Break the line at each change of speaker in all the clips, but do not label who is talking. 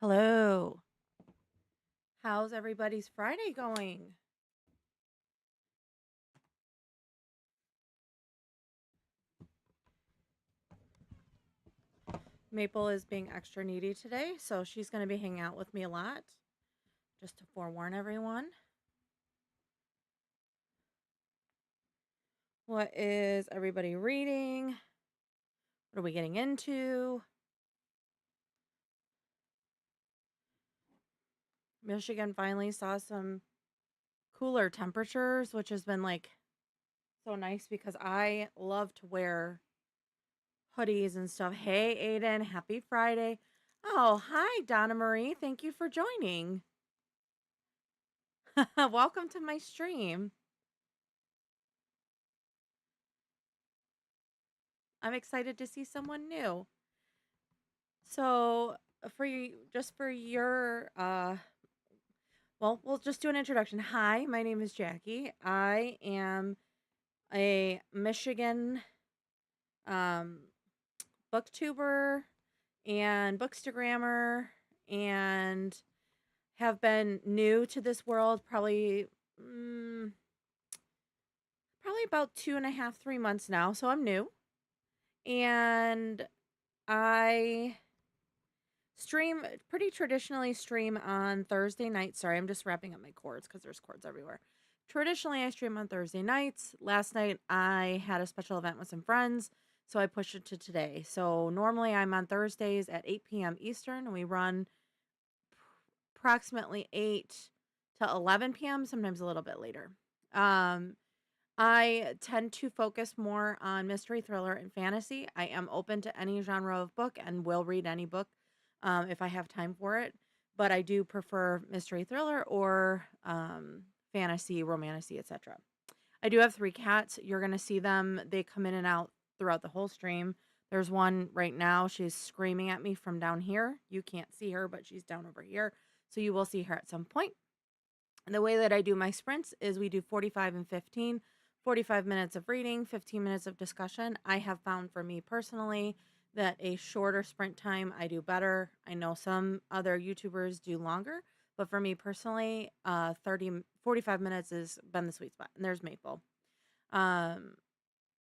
Hello. How's everybody's Friday going? Maple is being extra needy today, so she's going to be hanging out with me a lot, just to forewarn everyone. What is everybody reading? What are we getting into? Michigan finally saw some cooler temperatures, which has been like so nice because I love to wear hoodies and stuff. Hey, Aiden, happy Friday. Oh, hi, Donna Marie. Thank you for joining. Welcome to my stream. I'm excited to see someone new. So, for you, just for your, well, we'll just do an introduction. Hi, my name is Jackie. I am a Michigan um, booktuber and bookstagrammer, and have been new to this world mm, probably about 2.5, 3 months now. So I'm new, and I pretty traditionally stream on Thursday nights. Sorry, I'm just wrapping up my cords because there's cords everywhere. Traditionally, I stream on Thursday nights. Last night, I had a special event with some friends, so I pushed it to today. So normally, I'm on Thursdays at 8 p.m. Eastern, and we run approximately 8 to 11 p.m., sometimes a little bit later. Um, I tend to focus more on mystery, thriller, and fantasy. I am open to any genre of book and will read any book if I have time for it. But I do prefer mystery, thriller, or fantasy, romantasy, etc. I do have 3 cats. You're going to see them. They come in and out throughout the whole stream. There's one right now. She's screaming at me from down here. You can't see her, but she's down over here. So you will see her at some point. And the way that I do my sprints is we do 45 and 15, 45 minutes of reading, 15 minutes of discussion. I have found for me personally that a shorter sprint time I do better. I know some other YouTubers do longer, but for me personally, 45 minutes has been the sweet spot. And there's Maple. Um,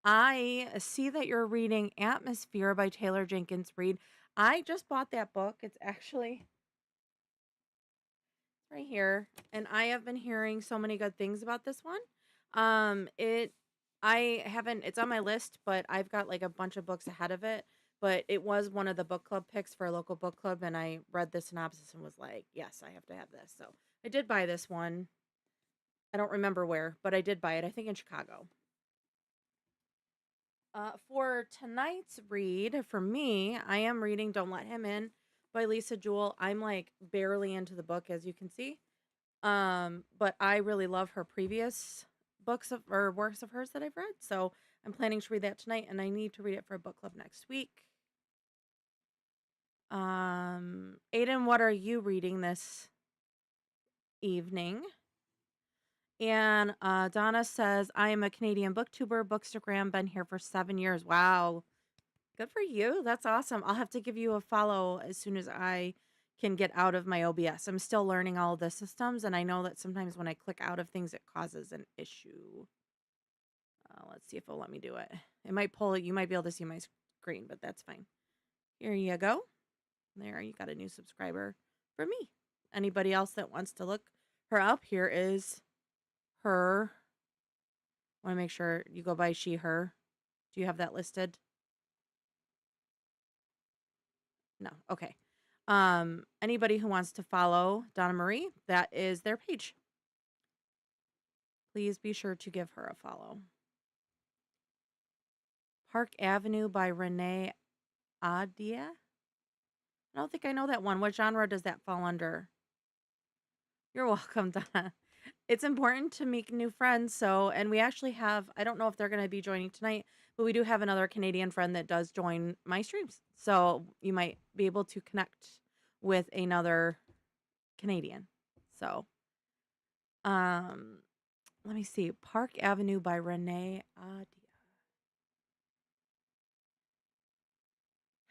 I see that you're reading Atmosphere by Taylor Jenkins Reid. I just bought that book. It's actually right here, and I have been hearing so many good things about this one. It I haven't it's on my list, but I've got like a bunch of books ahead of it. But it was one of the book club picks for a local book club, and I read the synopsis and was like, yes, I have to have this. So I did buy this one. I don't remember where, but I did buy it. I think in Chicago. For tonight's read, for me, I am reading Don't Let Him In by Lisa Jewell. I'm like barely into the book, as you can see. But I really love her previous books of or works of hers that I've read. So I'm planning to read that tonight, and I need to read it for a book club next week. Aiden, what are you reading this evening? And Donna says, I am a Canadian booktuber, bookstagram, been here for 7 years. Wow. Good for you. That's awesome. I'll have to give you a follow as soon as I can get out of my OBS. I'm still learning all the systems, and I know that sometimes when I click out of things, it causes an issue. Let's see if it'll let me do it. It might pull it. You might be able to see my screen, but that's fine. Here you go. There, you got a new subscriber for me. Anybody else that wants to look her up, here is her. I want to make sure you go by she, her. Do you have that listed? No. Okay. Anybody who wants to follow Donna Marie, that is their page. Please be sure to give her a follow. Park Avenue by Renee Adia. I don't think I know that one. What genre does that fall under? You're welcome, Donna. It's important to make new friends. So, and we actually have, I don't know if they're going to be joining tonight, but we do have another Canadian friend that does join my streams. So you might be able to connect with another Canadian. So, um, let me see. Park Avenue by Renee Adia.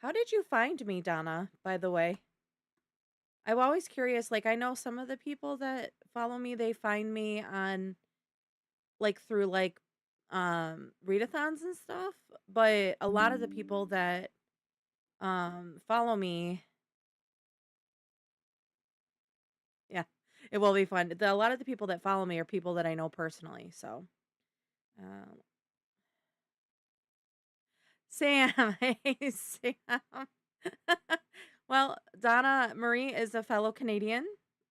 How did you find me, Donna, by the way? I'm always curious, like, I know some of the people that follow me, they find me on, like, through, like, readathons and stuff, but a lot of the people that, follow me, yeah, it will be fun. A lot of the people that follow me are people that I know personally, so, um Sam, hey, Sam. Well, Donna Marie is a fellow Canadian,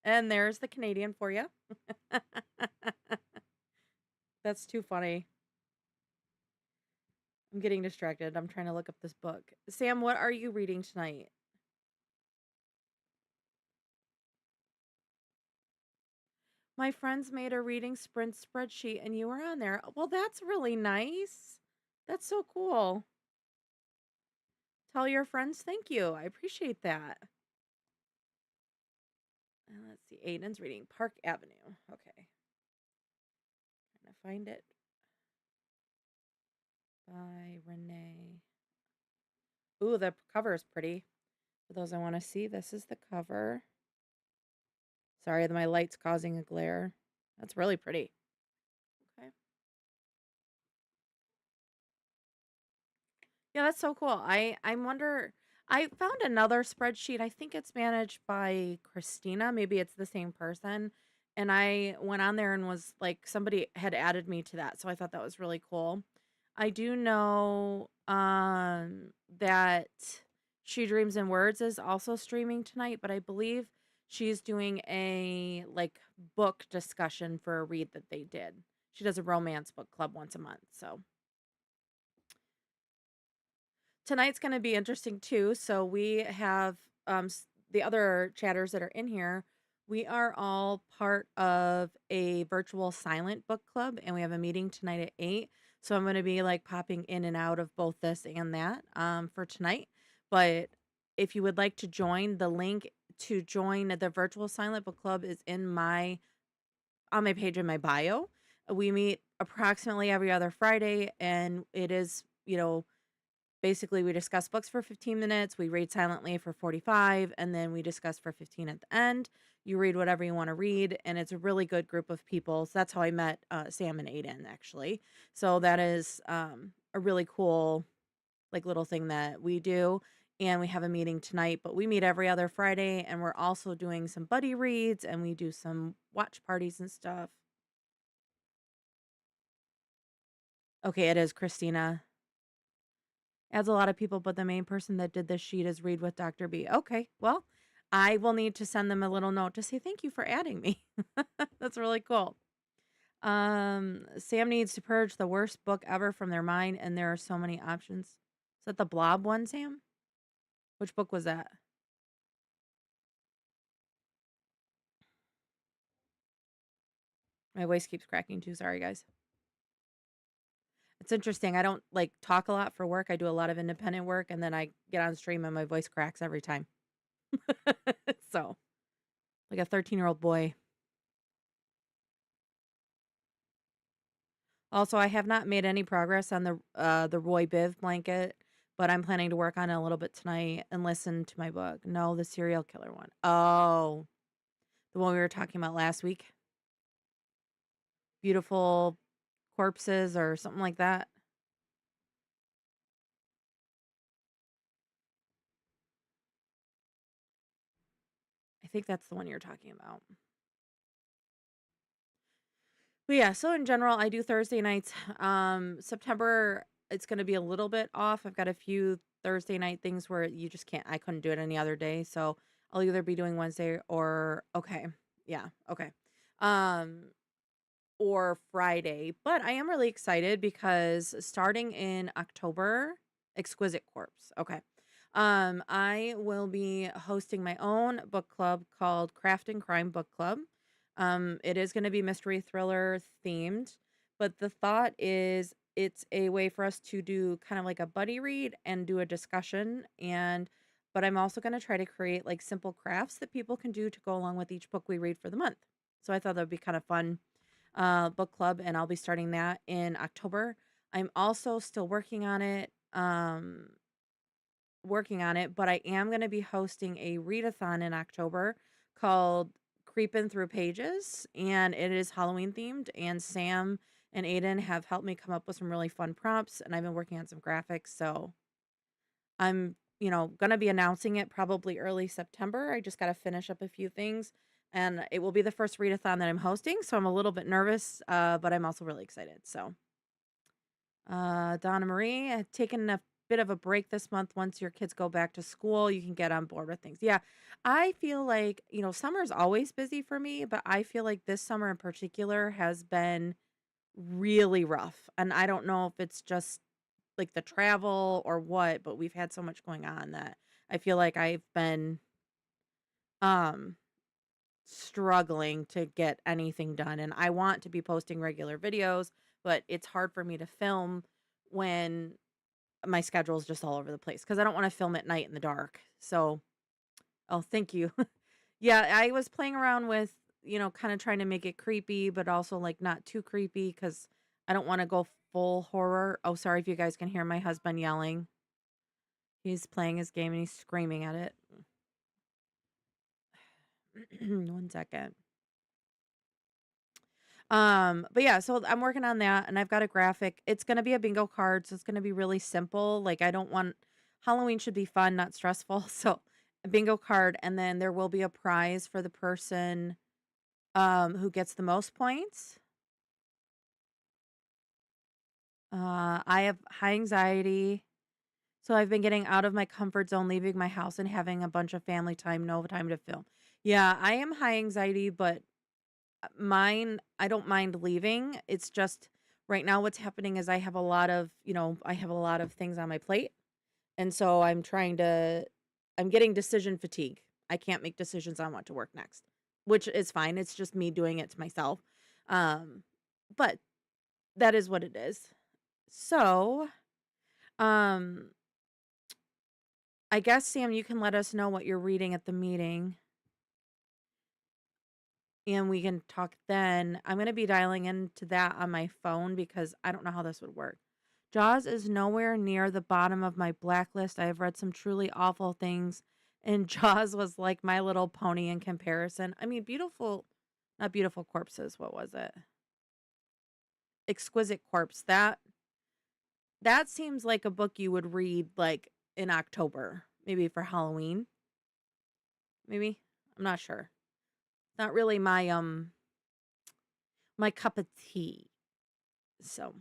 and there's the Canadian for you. That's too funny. I'm getting distracted. I'm trying to look up this book. Sam, what are you reading tonight? My friends made a reading sprint spreadsheet and you were on there. Well, that's really nice. That's so cool. Tell your friends thank you. I appreciate that. Let's see. Aiden's reading Park Avenue. Okay. Trying to find it by Renee. Ooh, the cover is pretty. For those I want to see, this is the cover. Sorry, my light's causing a glare. That's really pretty. Okay. Yeah, that's so cool. I wonder. I found another spreadsheet. I think it's managed by Christina. Maybe it's the same person. And I went on there and was like, somebody had added me to that, so I thought that was really cool. I do know that She Dreams in Words is also streaming tonight, but I believe she's doing a like book discussion for a read that they did. She does a romance book club once a month, so tonight's gonna be interesting too. So we have the other chatters that are in here. We are all part of a virtual silent book club, and we have a meeting tonight at 8. So I'm gonna be like popping in and out of both this and that for tonight. But if you would like to join, the link to join the virtual silent book club is in my on my page in my bio. We meet approximately every other Friday, and it is, basically, we discuss books for 15 minutes, we read silently for 45, and then we discuss for 15 at the end. You read whatever you want to read, and it's a really good group of people. So that's how I met Sam and Aiden, actually. So that is a really cool, like, little thing that we do. And we have a meeting tonight, but we meet every other Friday, and we're also doing some buddy reads, and we do some watch parties and stuff. Okay, it is Christina. Adds a lot of people, but the main person that did this sheet is Read with Dr. B. Okay, well, I will need to send them a little note to say thank you for adding me. That's really cool. Sam needs to purge the worst book ever from their mind, and there are so many options. Is that the Blob one, Sam? Which book was that? My voice keeps cracking too. Sorry, guys. It's interesting. I don't like talk a lot for work. I do a lot of independent work, and then I get on stream and my voice cracks every time. So, like a 13-year-old boy. Also, I have not made any progress on the Roy Biv blanket, but I'm planning to work on it a little bit tonight and listen to my book. No, the serial killer one. Oh, the one we were talking about last week. Beautiful corpses or something like that. I think that's the one you're talking about. But yeah, so in general, I do Thursday nights. September, it's going to be a little bit off. I've got a few Thursday night things where you just can't, I couldn't do it any other day. So I'll either be doing Wednesday or, okay. Yeah. Okay. Um, or Friday. But I am really excited because starting in October, Exquisite Corpse. Okay. I will be hosting my own book club called Craft and Crime Book Club. It is going to be mystery thriller themed, but the thought is it's a way for us to do kind of like a buddy read and do a discussion. And but I'm also going to try to create like simple crafts that people can do to go along with each book we read for the month. So I thought that would be kind of fun book club, and I'll be starting that in October. I'm also still working on it working on it, but I am going to be hosting a readathon in October called Creeping Through Pages, and it is Halloween themed. And Sam and Aiden have helped me come up with some really fun prompts, and I've been working on some graphics. So I'm, going to be announcing it probably early September. I just got to finish up a few things, and it will be the first readathon that I'm hosting. So I'm a little bit nervous, but I'm also really excited. So. Donna Marie, taking a bit of a break this month. Once your kids go back to school, you can get on board with things. Yeah, I feel like, summer's always busy for me, but I feel like this summer in particular has been really rough. And I don't know if it's just like the travel or what, but we've had so much going on that I feel like I've been um struggling to get anything done. And I want to be posting regular videos, but it's hard for me to film when my schedule is just all over the place because I don't want to film at night in the dark. So, oh, thank you. Yeah, I was playing around with, kind of trying to make it creepy, but also like not too creepy because I don't want to go full horror. Oh, sorry if you guys can hear my husband yelling. He's playing his game and he's screaming at it. One second. But yeah, so I'm working on that and I've got a graphic. It's gonna be a bingo card, so it's gonna be really simple. Like I don't want Halloween should be fun, not stressful. So a bingo card, and then there will be a prize for the person who gets the most points. I have high anxiety, so I've been getting out of my comfort zone, leaving my house and having a bunch of family time, no time to film. Yeah, I am high anxiety, but mine, I don't mind leaving. It's just right now what's happening is I have a lot of things on my plate. And so I'm getting decision fatigue. I can't make decisions on what to work next, which is fine. It's just me doing it to myself. Um, but that is what it is. So, um, I guess Sam, you can let us know what you're reading at the meeting and we can talk then. I'm going to be dialing into that on my phone because I don't know how this would work. Jaws is nowhere near the bottom of my blacklist. I have read some truly awful things, and Jaws was like My Little Pony in comparison. I mean, not beautiful corpses. What was it? Exquisite Corpse. That seems like a book you would read like in October, maybe for Halloween. Maybe. I'm not sure. Not really my cup of tea. So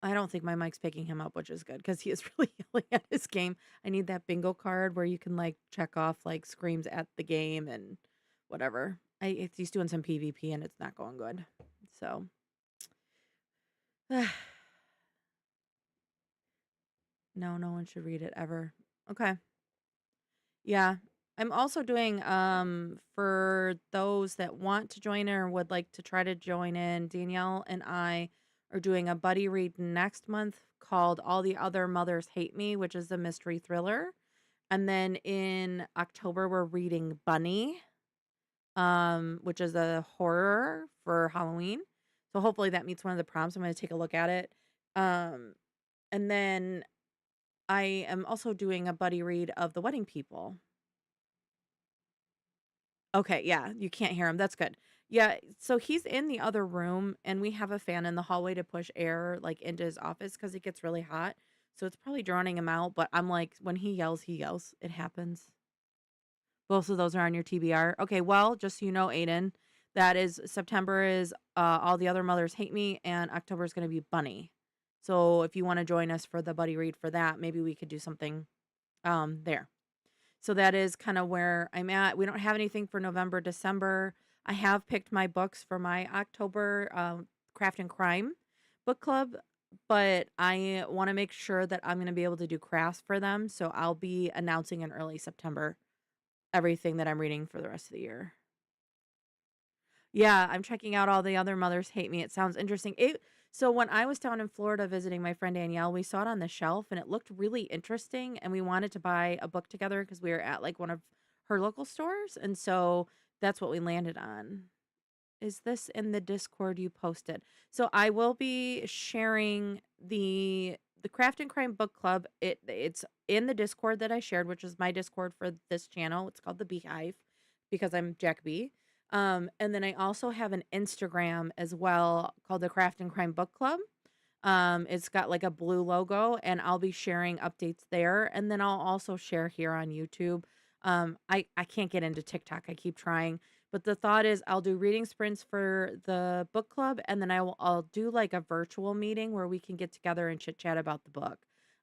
I don't think my mic's picking him up, which is good because he is really yelling at his game. I need that bingo card where you can like check off like screams at the game and whatever. He's doing some PvP and it's not going good. So no one should read it ever. Okay. Yeah. I'm also doing for those that want to join or would like to try to join in, Danielle and I are doing a buddy read next month called All the Other Mothers Hate Me, which is a mystery thriller. And then in October we're reading Bunny, which is a horror for Halloween. So hopefully that meets one of the prompts. I'm going to take a look at it. Um and then I am also doing a buddy read of The Wedding People. Okay, yeah, you can't hear him. That's good. Yeah, so he's in the other room and we have a fan in the hallway to push air like into his office cuz it gets really hot. So it's probably drowning him out, but I'm like when he yells, he yells. It happens. Both of those are on your TBR. Okay, well, just so you know, Aiden, that is September is All the Other Mothers Hate Me and October is going to be Bunny. So if you want to join us for the buddy read for that, maybe we could do something there. So that is kind of where I'm at. We don't have anything for November, December. I have picked my books for my October Craft and Crime book club, but I want to make sure that I'm going to be able to do crafts for them. So I'll be announcing in early September everything that I'm reading for the rest of the year. Yeah, I'm checking out All the Other Mothers Hate Me. It sounds interesting. So when I was down in Florida visiting my friend Danielle, we saw it on the shelf and it looked really interesting and we wanted to buy a book together because we were at like one of her local stores and so that's what we landed on. Is this in the Discord you posted? So I will be sharing the the Craft and Crime Book Club, it's in the Discord that I shared, which is my Discord for this channel. It's called the Beehive because I'm Jack B. And then I also have an Instagram as well called the Craft and Crime Book Club. It's got like a blue logo, and I'll be sharing updates there. And then I'll also share here on YouTube. I can't get into TikTok. I keep trying, but the thought is I'll do reading sprints for the book club, and then I'll do like a virtual meeting where we can get together and chit chat about the book.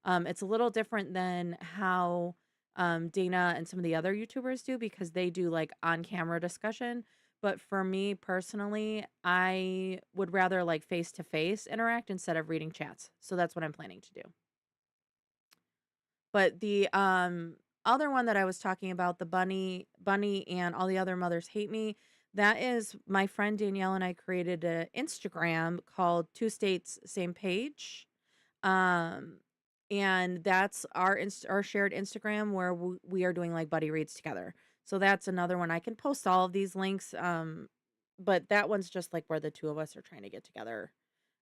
It's a little different than how Dana and some of the other YouTubers do because they do like on camera discussion. But for me personally, I would rather like face to face interact instead of reading chats. So that's what I'm planning to do. But the other one that I was talking about, the bunny and all the other mothers hate me, that is my friend Danielle and I created an Instagram called Two States Same Page. Um and that's our shared Instagram where we are doing like buddy reads together. So that's another one. I can post all of these links, but that one's just like where the two of us are trying to get together.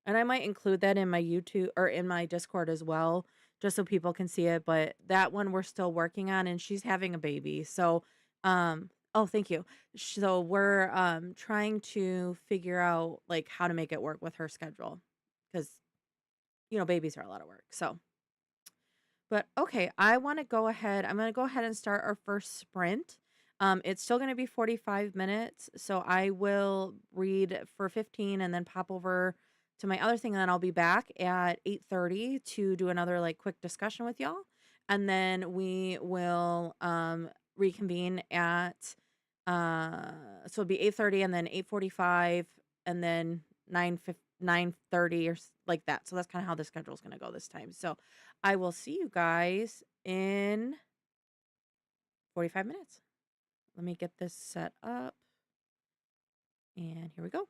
And I might include that in my YouTube or in my Discord as well, just so people can see it. But that one we're still working on, and she's having a baby. So, oh, thank you. So we're trying to figure out like how to make it work with her schedule because babies are a lot of work. So, but okay, I want to go ahead. I'm going to go ahead and start our first sprint. It's still going to be 45 minutes. So I will read for 15 and then pop over to my other thing. And then I'll be back at 8:30 to do another like quick discussion with y'all. And then we will reconvene at so it'll be 8:30 and then 8:45 and then 9:30 or like that. So that's kind of how the schedule is going to go this time. So I will see you guys in 45 minutes. Let me get this set up. And here we go.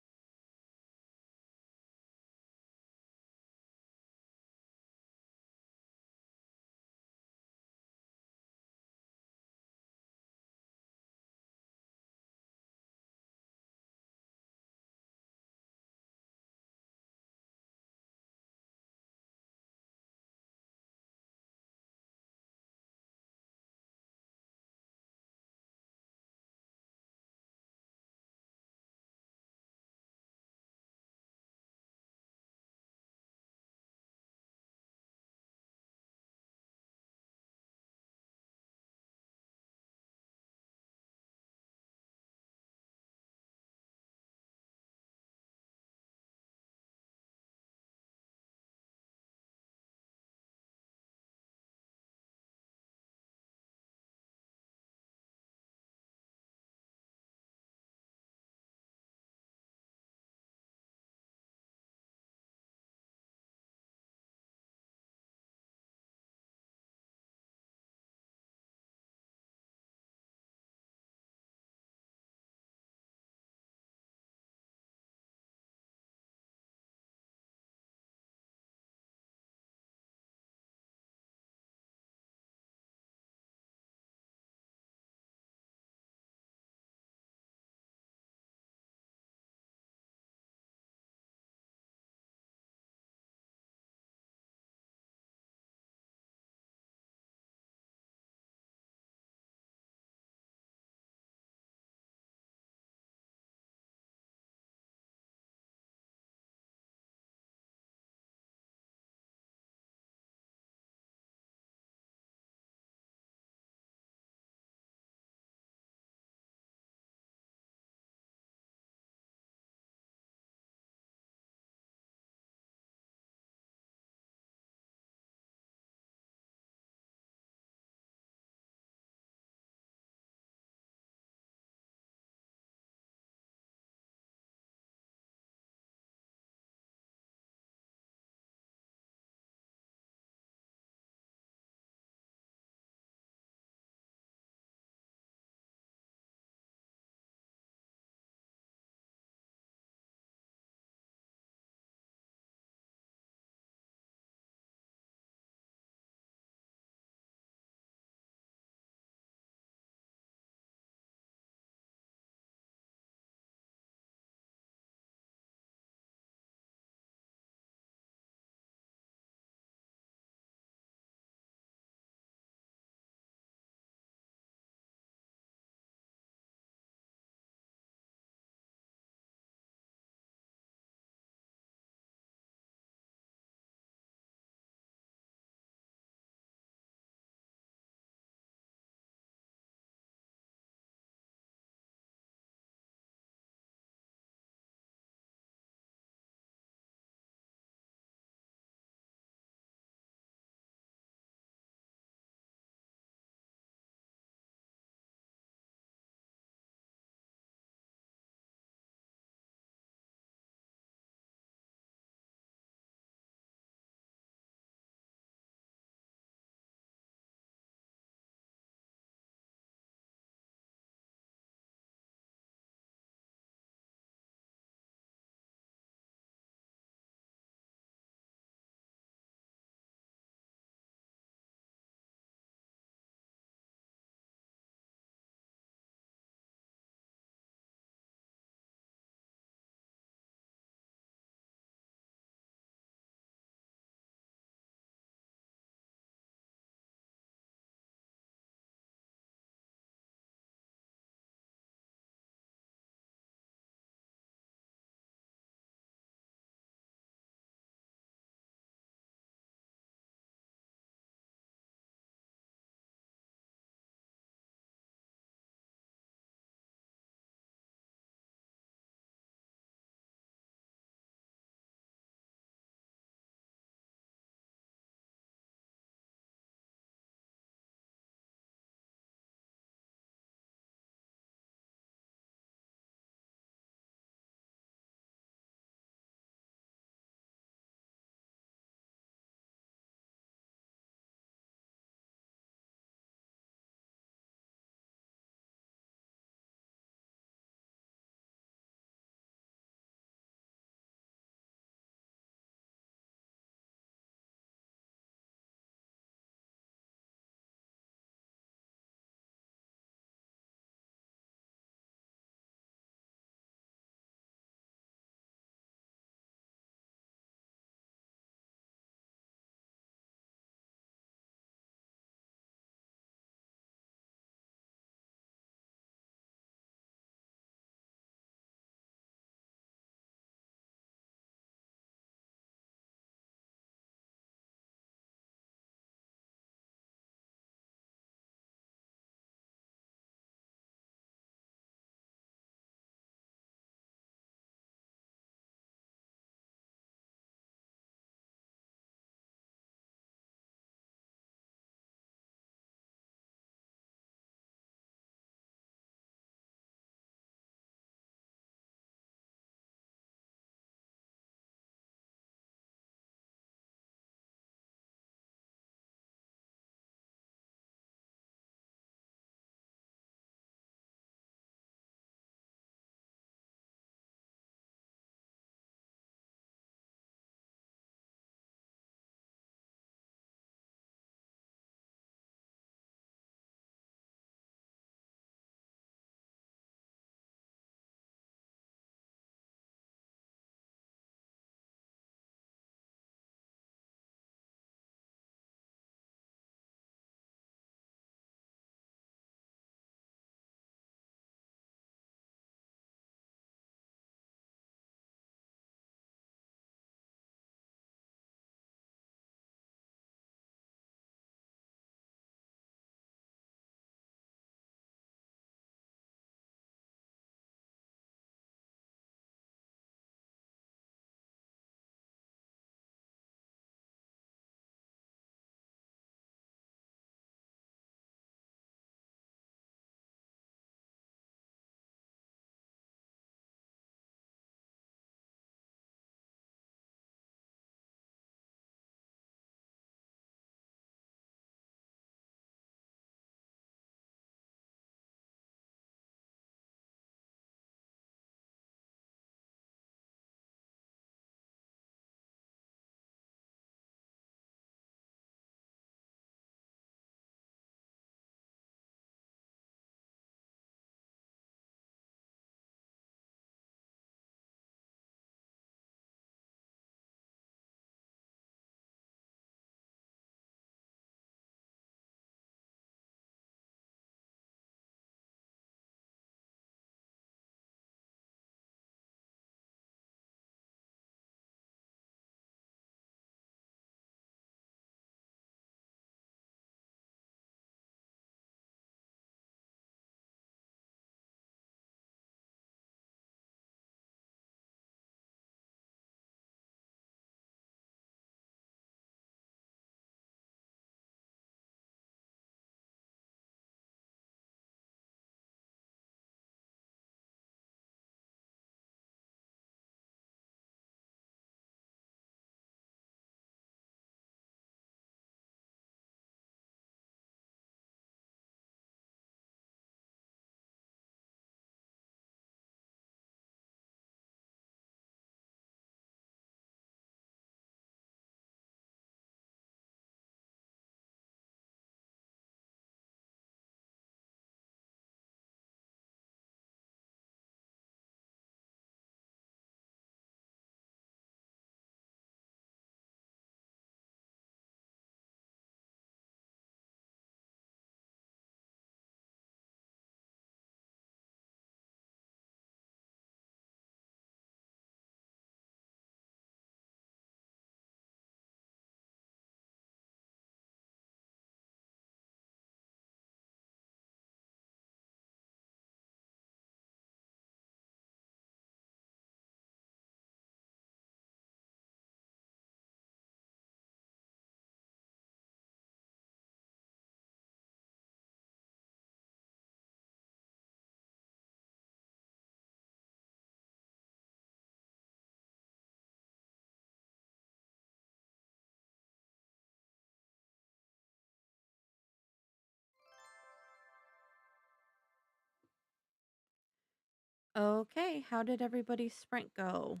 Okay, how did everybody's sprint go?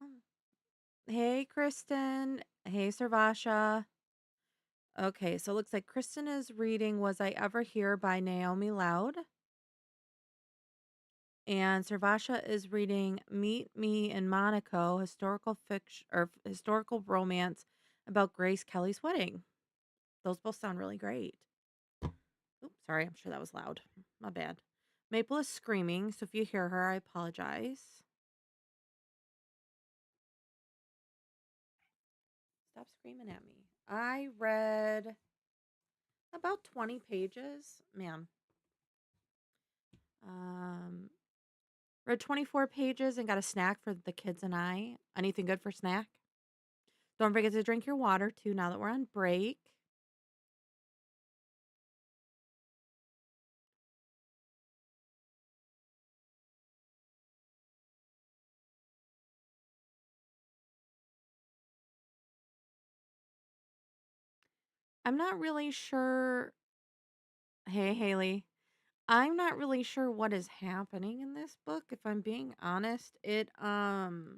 Oh, hey, Kristen. Hey, Servasha. Okay, so it looks like Kristen is reading Was I Ever Here by Naomi Loud. And Servasha is reading Meet Me in Monaco, historical fiction or historical romance about Grace Kelly's wedding. Those both sound really great. Oops, sorry, I'm sure that was loud. My bad. Maple is screaming, so if you hear her, I apologize. Stop screaming at me. I read about 20 pages. Man. Um Read 24 pages and got a snack for the kids and I. Anything good for snack? Don't forget to drink your water too now that we're on break. I'm not really sure. Hey, Haley. I'm not really sure what is happening in this book, if I'm being honest. I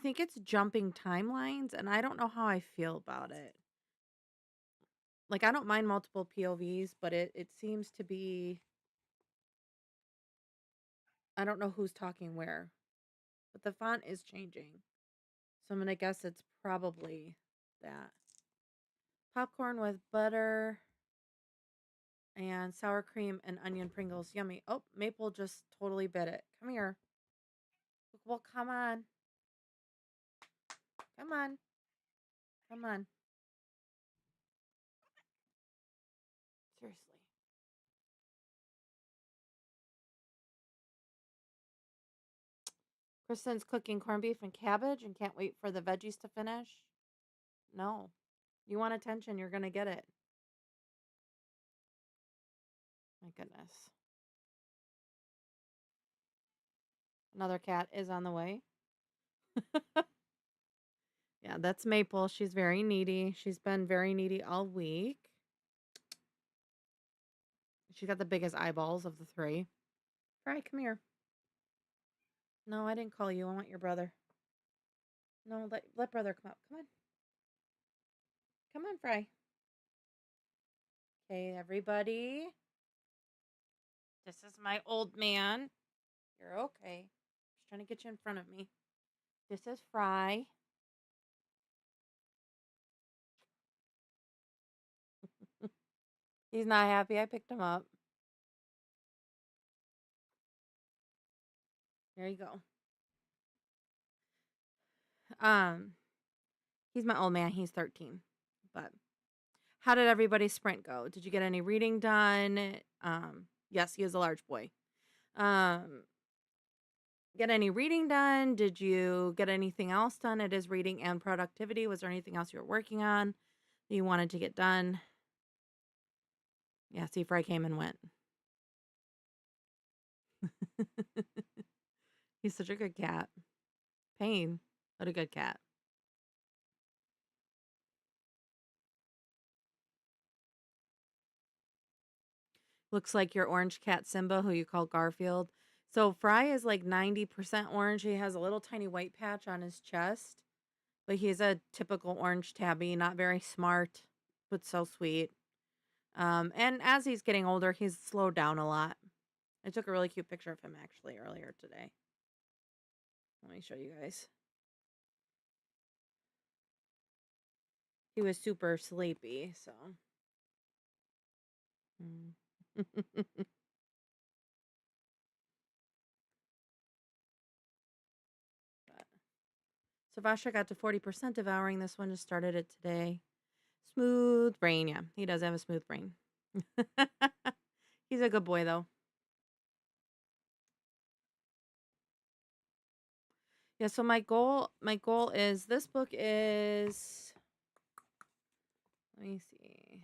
think it's jumping timelines, and I don't know how I feel about it. Like, I don't mind multiple POVs, but it seems to be I don't know who's talking where, but the font is changing. So I'm gonna guess it's probably that. Popcorn with butter and sour cream and onion Pringles. Yummy. Oh, Maple just totally bit it. Come here. Well, come on. Come on. Come on. Seriously. Kristen's cooking corned beef and cabbage and can't wait for the veggies to finish. No. You want attention, you're going to get it. My goodness. Another cat is on the way. Yeah, that's Maple. She's very needy. She's been very needy all week. She's got the biggest eyeballs of the three. Fry, come here. No, I didn't call you. I want your brother. No, let brother come up. Come on. Come on, Fry. Okay, everybody. This is my old man. You're okay. Just trying to get you in front of me. This is Fry. He's not happy. I picked him up. There you go. Um, he's my old man. He's 13. But how did everybody's sprint go? Did you get any reading done? Yes, he is a large boy. Um, get any reading done? Did you get anything else done? It is reading and productivity. Was there anything else you were working on that you wanted to get done? Yeah, see, Fry came and went. He's such a good cat. Pain, but a good cat. Looks like your orange cat Simba, who you call Garfield. So Fry is like 90% orange. He has a little tiny white patch on his chest, but he's a typical orange tabby, not very smart, but so sweet. And as he's getting older, he's slowed down a lot. I took a really cute picture of him actually earlier today. Let me show you guys. He was super sleepy, so. Mm. Savasha got to 40% devouring this one, just started it today. Smooth brain, yeah. He does have a smooth brain. He's a good boy though. Yeah, so my goal is this book is let me see.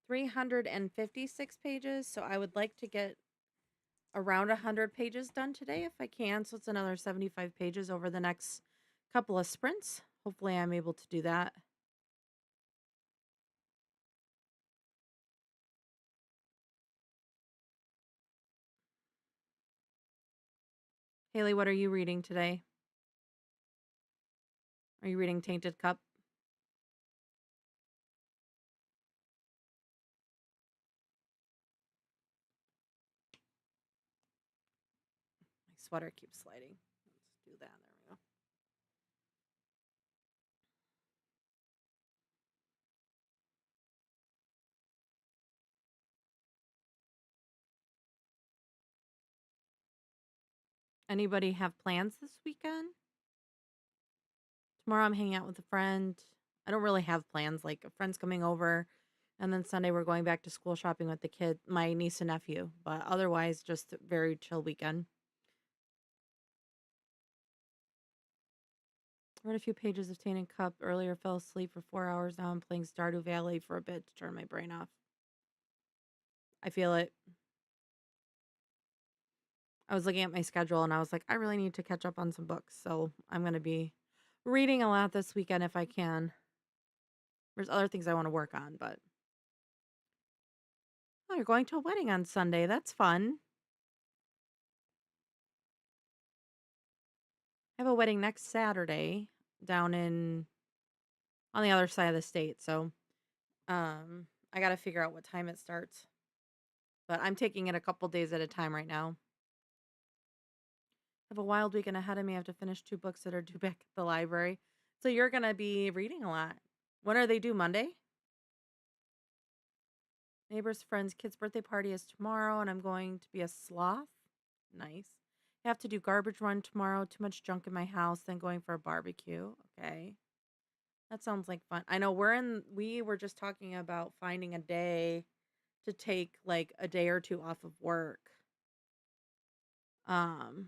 356 pages, so I would like to get around 100 pages done today if I can. So it's another 75 pages over the next couple of sprints. Hopefully I'm able to do that. Haley, what are you reading today? Are you reading Tainted Cup? My sweater keeps sliding. Let's do that. There we go. Anybody have plans this weekend? Tomorrow I'm hanging out with a friend. I don't really have plans. Like a friend's coming over, and then Sunday we're going back to school shopping with the kid, my niece and nephew. But otherwise, just a very chill weekend. Read a few pages of Tainted Cup earlier. Fell asleep for 4 hours. Now I'm playing Stardew Valley for a bit to turn my brain off. I feel it. I was looking at my schedule and I was like, I really need to catch up on some books. So I'm going to be reading a lot this weekend if I can. There's other things I want to work on, but oh, you're going to a wedding on Sunday. That's fun. I have a wedding next Saturday down in on the other side of the state. So I got to figure out what time it starts. But I'm taking it a couple days at a time right now. I have a wild weekend ahead of me. I have to finish 2 books that are due back at the library. So you're going to be reading a lot. When are they due? Monday? Neighbor's friend's kid's birthday party is tomorrow, and I'm going to be a sloth. Nice. I have to do garbage run tomorrow. Too much junk in my house. Then going for a barbecue. Okay. That sounds like fun. I know we were just talking about finding a day to take like a day or two off of work. Um,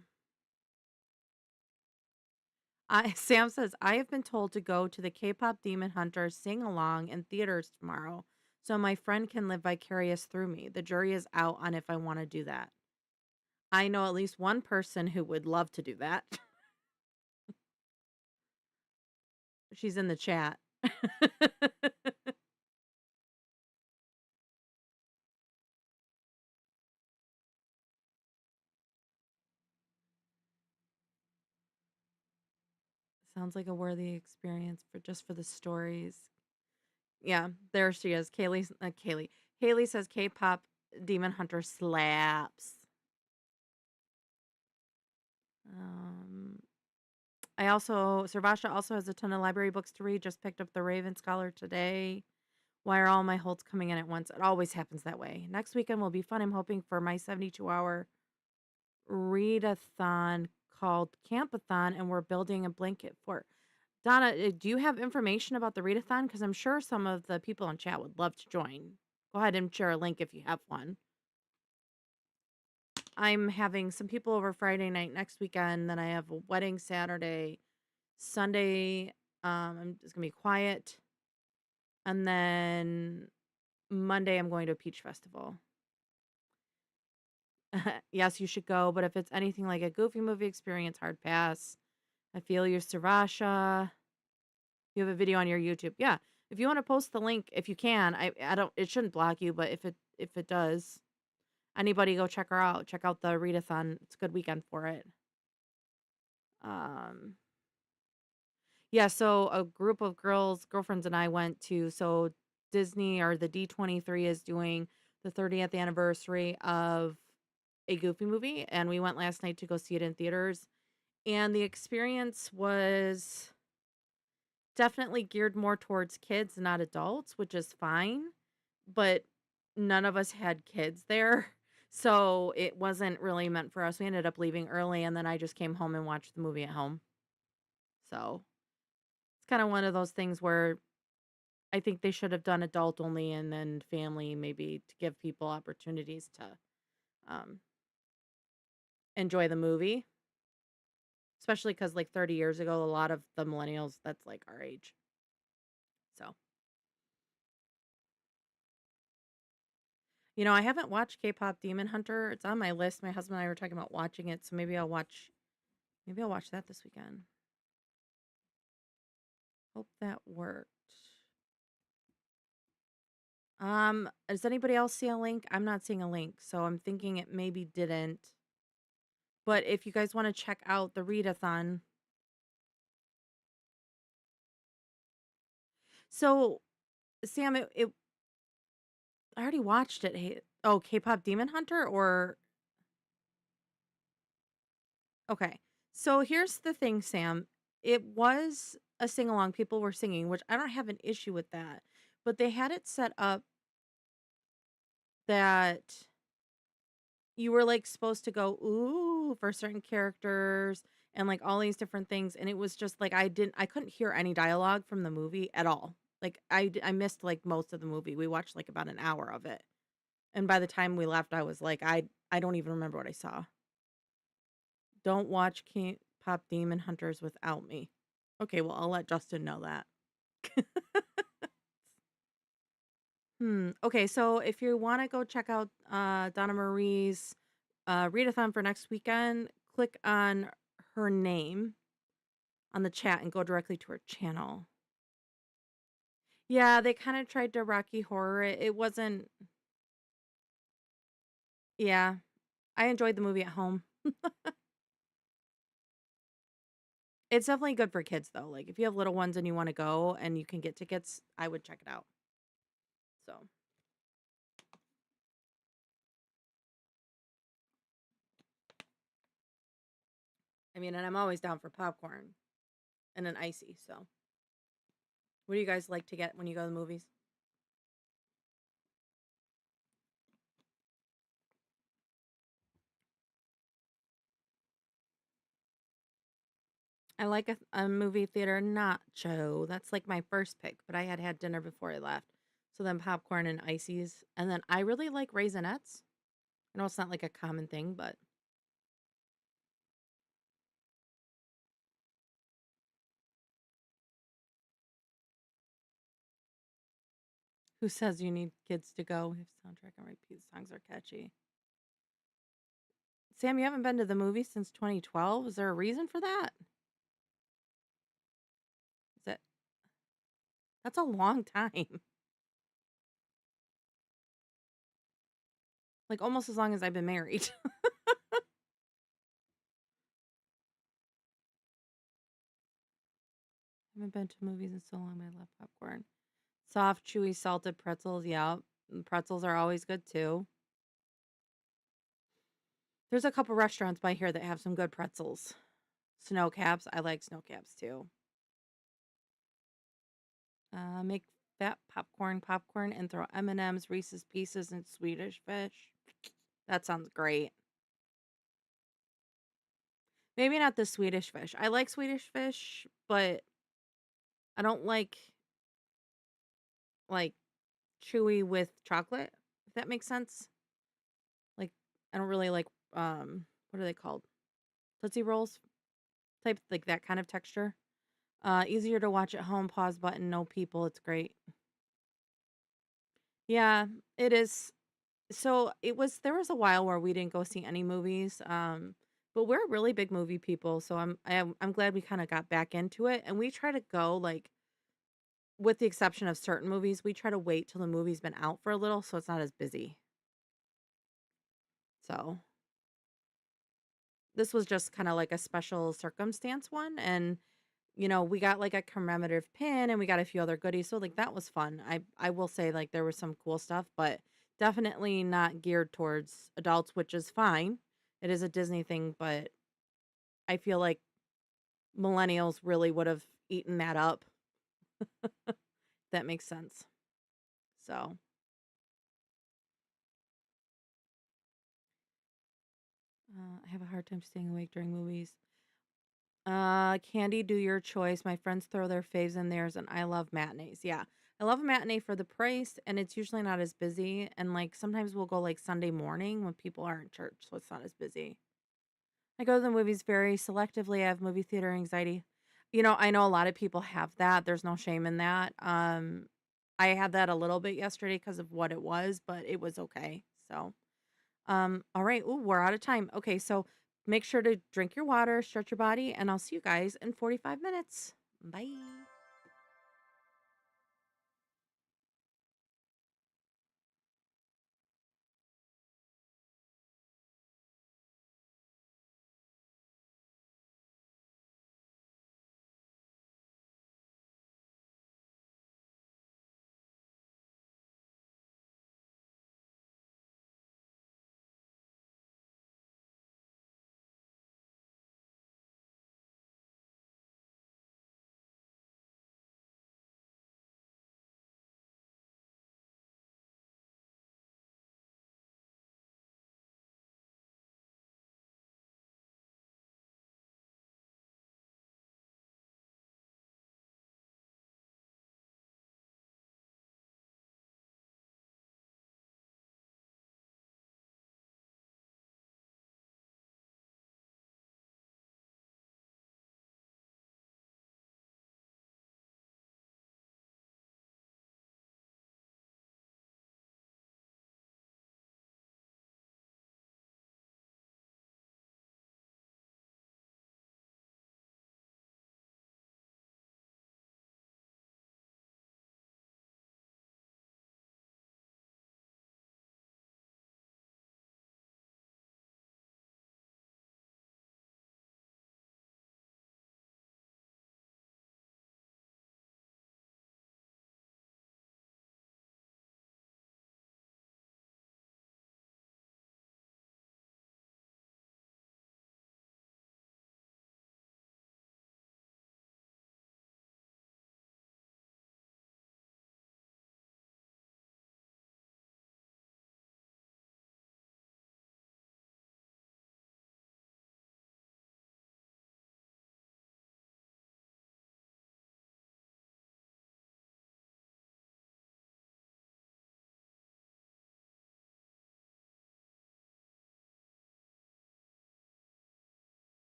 Sam says, I have been told to go to the K-pop Demon Hunter sing along in theaters tomorrow so my friend can live vicarious through me. The jury is out on if I want to do that. I know at least one person who would love to do that. She's in the chat. Sounds like a worthy experience for the stories. Yeah, there she is. Haley says K-pop Demon Hunter slaps. Um, Servasha also has a ton of library books to read. Just picked up the Raven Scholar today. Why are all my holds coming in at once? It always happens that way. Next weekend will be fun. I'm hoping for my 72-hour readathon called Campathon, and we're building a blanket fort. Donna, do you have information about the readathon? Because I'm sure some of the people in chat would love to join. Go ahead and share a link if you have one. I'm having some people over Friday night next weekend. Then I have a wedding Saturday. Sunday, I'm just gonna be quiet. And then Monday, I'm going to a peach festival. Yes, you should go, but if it's anything like a Goofy movie experience, hard pass. I feel you, Sarasha. You have a video on your YouTube. Yeah. If you want to post the link, if you can, I don't it shouldn't block you, but if it does, anybody go check her out. Check out the readathon. It's a good weekend for it. Um yeah, so a group of girlfriends and I went to Disney or the D23 is doing the 30th anniversary of a Goofy movie, and we went last night to go see it in theaters. And the experience was definitely geared more towards kids, not adults, which is fine, but none of us had kids there. So it wasn't really meant for us. We ended up leaving early and then I just came home and watched the movie at home. So it's kind of one of those things where I think they should have done adult only and then family maybe to give people opportunities to um, enjoy the movie, especially because like 30 years ago, a lot of the millennials, that's like our age. So. I haven't watched K-pop Demon Hunter. It's on my list. My husband and I were talking about watching it, so maybe I'll watch that this weekend. Hope that worked. Does anybody else see a link? I'm not seeing a link, so I'm thinking it maybe didn't. But if you guys want to check out the readathon, so Sam, it I already watched it. Hey, oh, K-pop Demon Hunter or okay. So here's the thing, Sam. It was a sing along. People were singing, which I don't have an issue with that. But they had it set up that you were like supposed to go ooh for certain characters and like all these different things, and it was just like I couldn't hear any dialogue from the movie at all. Like I missed like most of the movie. We watched like about an hour of it. And by the time we left, I was like I don't even remember what I saw. Don't watch K-pop Demon Hunters without me. Okay, well, I'll let Justin know that. Okay, so if you want to go check out Donna Marie's readathon for next weekend, click on her name on the chat and go directly to her channel. Yeah, they kind of tried to Rocky Horror it. It wasn't. Yeah, I enjoyed the movie at home. It's definitely good for kids though. Like if you have little ones and you want to go and you can get tickets, I would check it out. So, I mean, and I'm always down for popcorn and an icy. So, what do you guys like to get when you go to the movies? I like a movie theater nacho. That's like my first pick, but I had had dinner before I left. So then popcorn and ices. And then I really like Raisinets. I know it's not like a common thing, but who says you need kids to go if soundtrack and repeat songs are catchy? Sam, you haven't been to the movie since 2012. Is there a reason for that? Is that that's a long time. Like almost as long as I've been married. I haven't been to movies in so long. I love popcorn. Soft, chewy, salted pretzels. Yeah, pretzels are always good too. There's a couple restaurants by here that have some good pretzels. Snow caps. I like snow caps too. Make fat popcorn, and throw M&Ms, Reese's Pieces, and Swedish Fish. That sounds great. Maybe not the Swedish Fish. I like Swedish Fish, but I don't like chewy with chocolate. If that makes sense. Like I don't really like what are they called? Tootsie Rolls type like that kind of texture. Easier to watch at home. Pause button. No people. It's great. Yeah, it is. So there was a while where we didn't go see any movies. But we're really big movie people, so I'm glad we kind of got back into it. And we try to go like, with the exception of certain movies, we try to wait till the movie's been out for a little, so it's not as busy. So this was just kind of like a special circumstance one, and we got like a commemorative pin and we got a few other goodies. So like that was fun. I will say like there was some cool stuff, but definitely not geared towards adults, which is fine. It is a Disney thing, but I feel like millennials really would have eaten that up. That makes sense. So, I have a hard time staying awake during movies. Candy, do your choice. My friends throw their faves in theirs, and I love matinees. Yeah, I love a matinee for the price, and it's usually not as busy. And like sometimes we'll go like Sunday morning when people aren't in church, so it's not as busy. I go to the movies very selectively. I have movie theater anxiety. I know a lot of people have that. There's no shame in that. I had that a little bit yesterday because of what it was, but it was okay. So, all right. Ooh, we're out of time. Okay, so make sure to drink your water, stretch your body, and I'll see you guys in 45 minutes. Bye.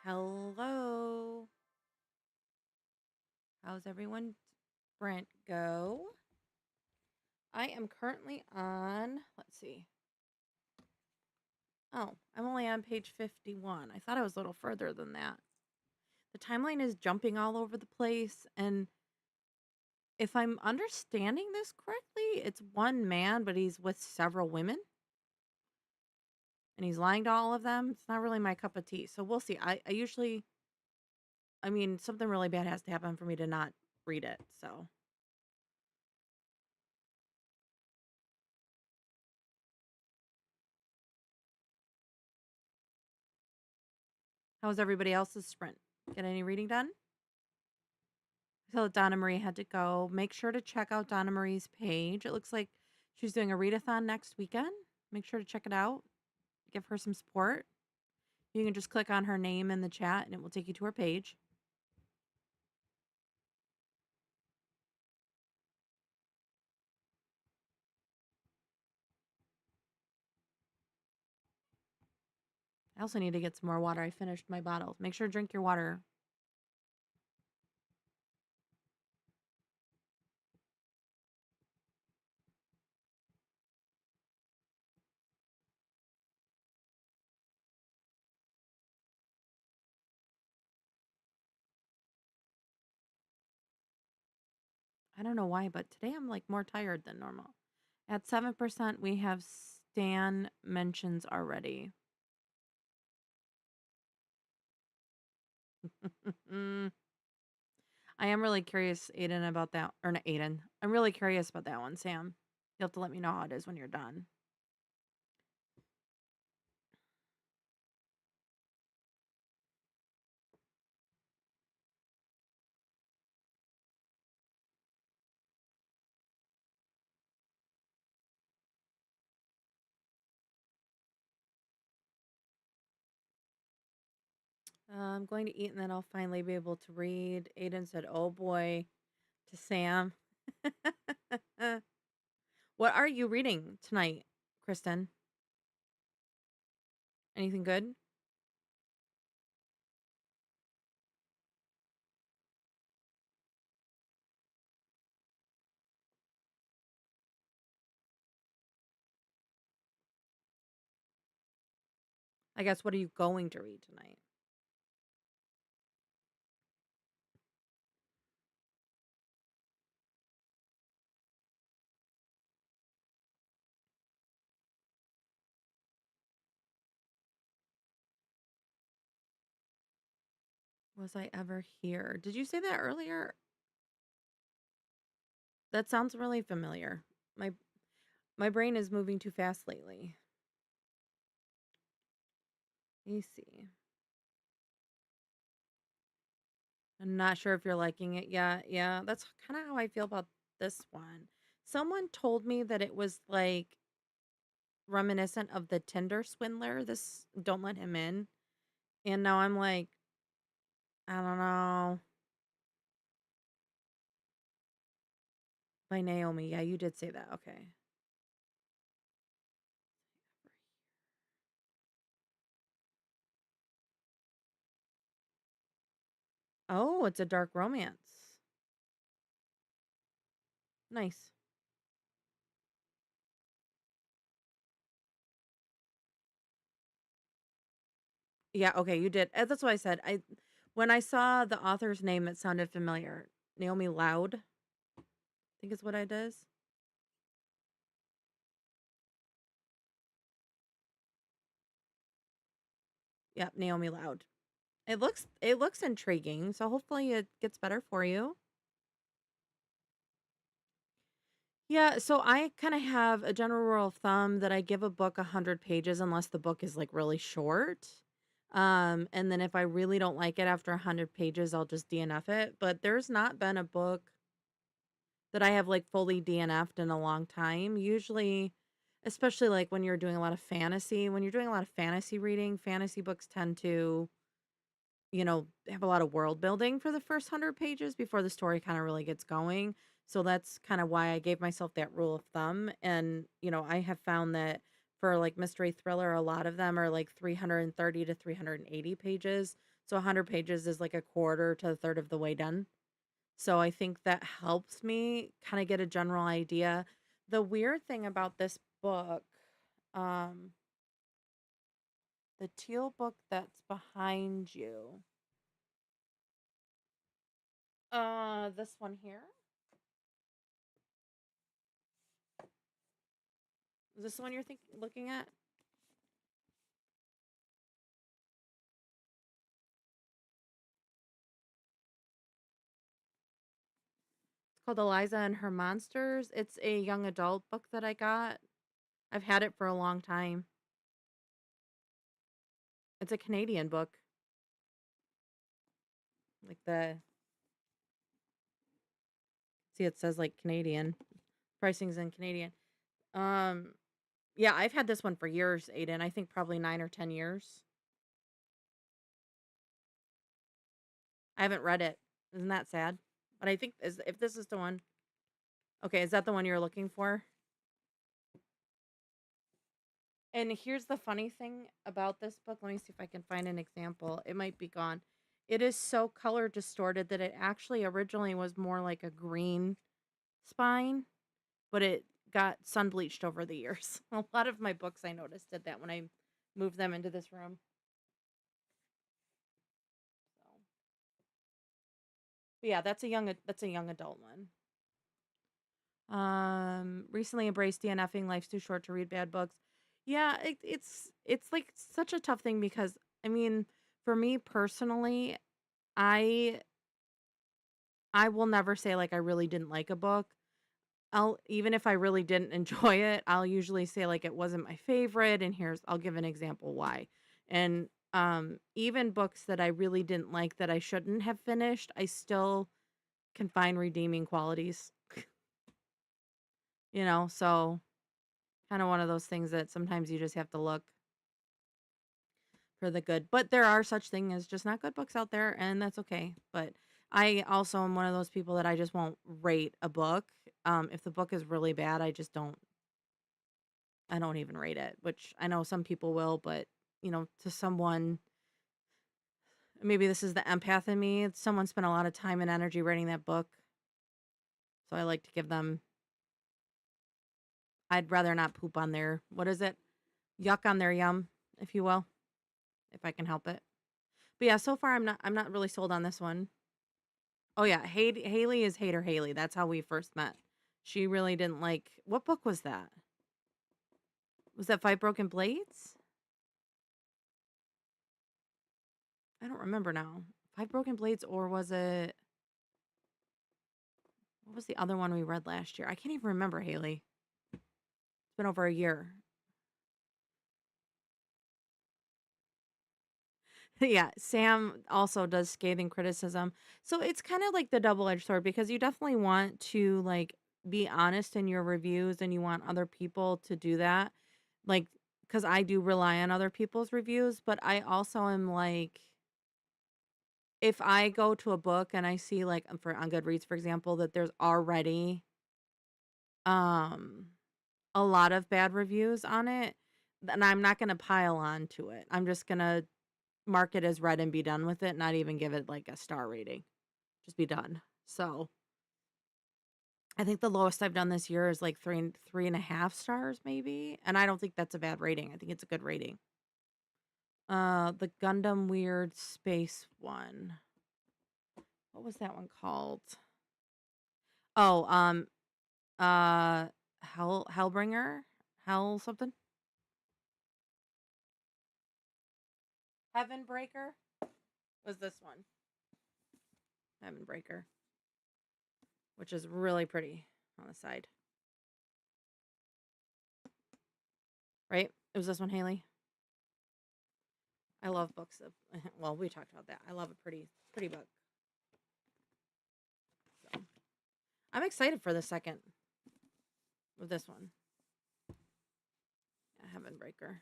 Hello. How's everyone? Brent go? I am currently on, let's see. Oh, I'm only on page 51. I thought I was a little further than that. The timeline is jumping all over the place. And if I'm understanding this correctly, it's one man, but he's with several women. And he's lying to all of them. It's not really my cup of tea. So we'll see. I usually, I mean, something really bad has to happen for me to not read it. So how was everybody else's sprint? Get any reading done? So Donna Marie had to go. Make sure to check out Donna Marie's page. It looks like she's doing a readathon next weekend. Make sure to check it out. Give her some support. You can just click on her name in the chat and it will take you to her page. I also need to get some more water. I finished my bottle. Make sure to drink your water. I don't know why, but today I'm like more tired than normal. At 7%, we have Stan mentions already. I am really curious, Aiden, about that. Or not Aiden. I'm really curious about that one, Sam. You'll have to let me know how it is when you're done. I'm going to eat and then I'll finally be able to read. Aiden said, oh boy, to Sam. What are you reading tonight, Kristen? Anything good? I guess, what are you going to read tonight? Was I ever here? Did you say that earlier? That sounds really familiar. My brain is moving too fast lately. Let me see. I'm not sure if you're liking it yet. Yeah, that's kind of how I feel about this one. Someone told me that it was like reminiscent of the Tinder swindler, this Don't Let Him In. And now I'm like, I don't know. By Naomi. Yeah, you did say that. Okay. Oh, it's a dark romance. Nice. Yeah, okay, you did. That's what I said. When I saw the author's name, it sounded familiar. Naomi Loud, I think is what it is. Yep, Naomi Loud. It looks intriguing, so hopefully it gets better for you. Yeah, so I kind of have a general rule of thumb that I give a book 100 pages unless the book is like really short. And then if I really don't like it after 100 pages, I'll just DNF it. But there's not been a book that I have like fully DNF'd in a long time. Usually, especially like when you're doing a lot of fantasy, when you're doing a lot of fantasy reading, fantasy books tend to, have a lot of world building for the first 100 pages before the story kind of really gets going. So that's kind of why I gave myself that rule of thumb. And, I have found that for like mystery thriller, a lot of them are like 330 to 380 pages. So 100 pages is like a quarter to a third of the way done. So I think that helps me kind of get a general idea. The weird thing about this book, um, the teal book that's behind you, this one here. Is this the one you're looking at? It's called Eliza and Her Monsters. It's a young adult book that I got. I've had it for a long time. It's a Canadian book. Like the see it says like Canadian. Pricing's in Canadian. Um yeah, I've had this one for years, Aiden. I think probably 9 or 10 years. I haven't read it. Isn't that sad? But I think is if this is the one. Okay, is that the one you're looking for? And here's the funny thing about this book. Let me see if I can find an example. It might be gone. It is so color distorted that it actually originally was more like a green spine, but it got sun bleached over the years. A lot of my books I noticed did that when I moved them into this room. So, but yeah, that's a young adult one. Recently embraced DNFing. Life's too short to read bad books. Yeah, it's like such a tough thing because I mean, for me personally, I I will never say like I really didn't like a book. I'll even if I really didn't enjoy it, I'll usually say like it wasn't my favorite and I'll give an example why. And even books that I really didn't like that I shouldn't have finished, I still can find redeeming qualities, so kind of one of those things that sometimes you just have to look for the good. But there are such things as just not good books out there, and that's okay. But I also am one of those people that I just won't rate a book. If the book is really bad, I don't even rate it, which I know some people will, but to someone, maybe this is the empath in me. Someone spent a lot of time and energy writing that book. So I like to give them, I'd rather not poop on their, what is it? Yuck on their yum, if you will, if I can help it. But yeah, so far I'm not really sold on this one. Oh yeah, Haley is Hater Haley. That's how we first met. She really didn't like what book was that? Was that Five Broken Blades? I don't remember now. Five Broken Blades, or was it what was the other one we read last year? I can't even remember, Haley. It's been over a year. Yeah, Sam also does scathing criticism. So it's kind of like the double-edged sword because you definitely want to like be honest in your reviews and you want other people to do that. Like cuz I do rely on other people's reviews, but I also am like if I go to a book and I see like for on Goodreads for example that there's already um a lot of bad reviews on it, then I'm not going to pile on to it. I'm just going to mark it as read and be done with it, not even give it like a star rating. Just be done. So I think the lowest I've done this year is like 3.5 stars, maybe. And I don't think that's a bad rating. I think it's a good rating. The Gundam Weird Space one. What was that one called? Oh, uh, Hellbringer, Hell something, Heaven Breaker was this one. Heaven Breaker, which is really pretty on the side. Right? It was this one, Haley. I love books of well, we talked about that. I love a pretty book. So I'm excited for the second of this one. Yeah, Heaven Breaker.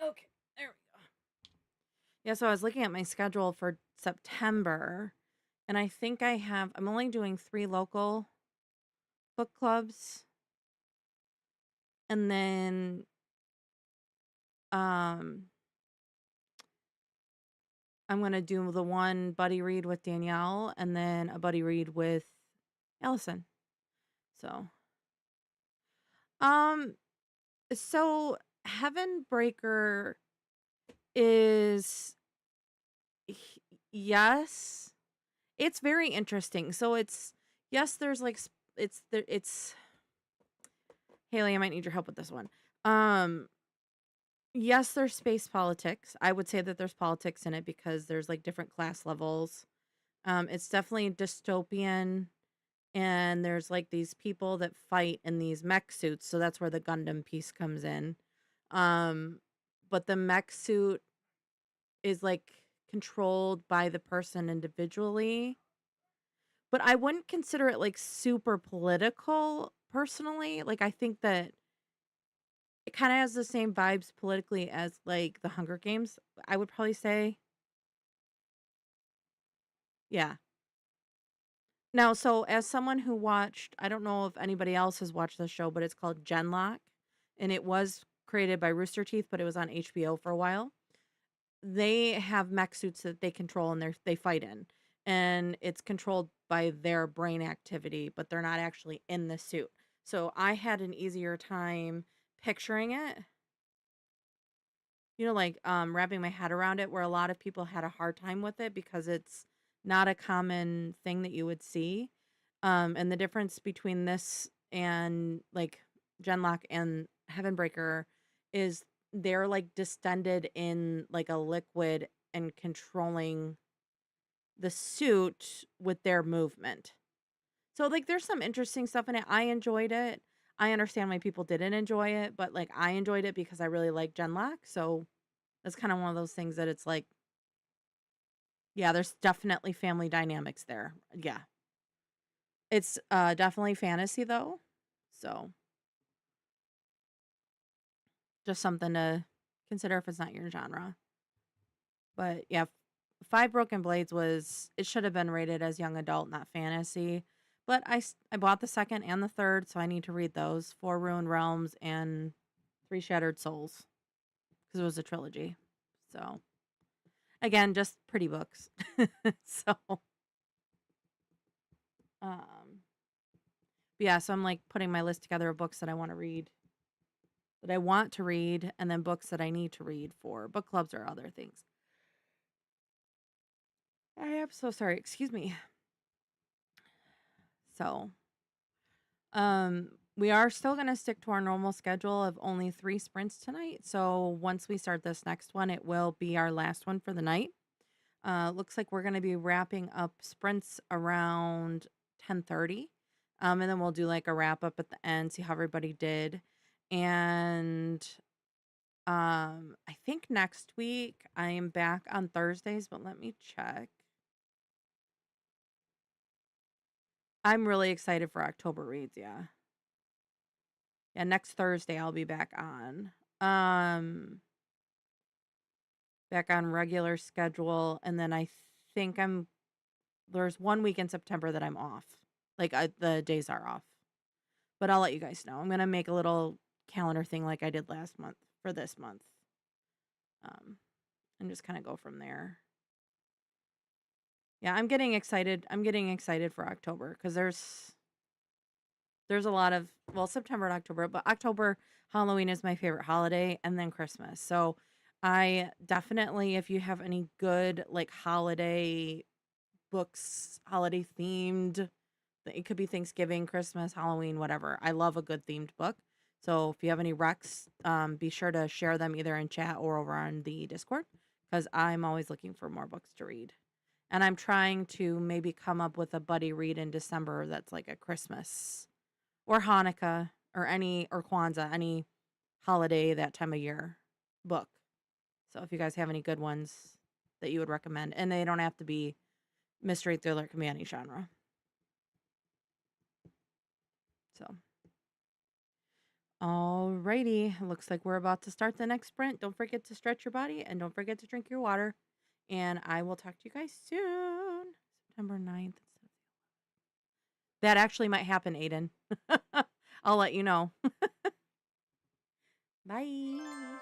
Okay, there we go. Yeah, so I was looking at my schedule for September, and I think I'm only doing 3 local book clubs. And then um I'm gonna do the one buddy read with Danielle and then a buddy read with Allison. So um so Heaven Breaker is y- yes. It's very interesting. So it's yes, there's like it's there it's Haley, I might need your help with this one. Um yes, there's space politics. I would say that there's politics in it because there's like different class levels. It's definitely dystopian and there's like these people that fight in these mech suits, so that's where the Gundam piece comes in. Um but the mech suit is like controlled by the person individually. But I wouldn't consider it like super political personally. Like I think that it kind of has the same vibes politically as like the Hunger Games, I would probably say. Yeah. Now, so as someone who watched, I don't know if anybody else has watched the show, but it's called Genlock and it was created by Rooster Teeth, but it was on HBO for a while. They have mech suits that they control and they fight in. And it's controlled by their brain activity, but they're not actually in the suit. So I had an easier time picturing it, like wrapping my head around it, where a lot of people had a hard time with it because it's not a common thing that you would see. And the difference between this and like Genlock and Heavenbreaker is they're like distended in like a liquid and controlling the suit with their movement. So like there's some interesting stuff in it. I enjoyed it. I understand why people didn't enjoy it, but like I enjoyed it because I really like Genlock. So that's kind of one of those things that it's like, yeah, there's definitely family dynamics there. Yeah. It's definitely fantasy though. So just something to consider if it's not your genre. But yeah, Five Broken Blades it should have been rated as young adult, not fantasy. But I bought the second and the third, so I need to read those. Four Ruined Realms and Three Shattered Souls because it was a trilogy. So again, just pretty books. So um yeah, so I'm like putting my list together of books that I want to read, and then books that I need to read for book clubs or other things. I am so sorry. Excuse me. So, we are still going to stick to our normal schedule of only 3 sprints tonight. So, once we start this next one, it will be our last one for the night. Looks like we're going to be wrapping up sprints around 10:30. And then we'll do like a wrap up at the end, see how everybody did. And I think next week I am back on Thursdays, but let me check. I'm really excited for October reads, yeah. Yeah, next Thursday I'll be um back on regular schedule and then I think there's 1 week in September that I'm off. Like the days are off. But I'll let you guys know. I'm going to make a little calendar thing like I did last month for this month. Um and just kind of go from there. Yeah, I'm getting excited. I'm getting excited for October cuz there's a lot of, well, September and October, but October, Halloween is my favorite holiday, and then Christmas. So I definitely, if you have any good like holiday books, holiday themed, it could be Thanksgiving, Christmas, Halloween, whatever. I love a good themed book. So if you have any recs, be sure to share them either in chat or over on the Discord because I'm always looking for more books to read. And I'm trying to maybe come up with a buddy read in December that's like a Christmas or Hanukkah or Kwanzaa, any holiday that time of year book. So if you guys have any good ones that you would recommend, and they don't have to be mystery, thriller, it can be any genre. So, alrighty, looks like we're about to start the next sprint. Don't forget to stretch your body and don't forget to drink your water. And I will talk to you guys soon. September 9th. That actually might happen, Aiden. I'll let you know. Bye.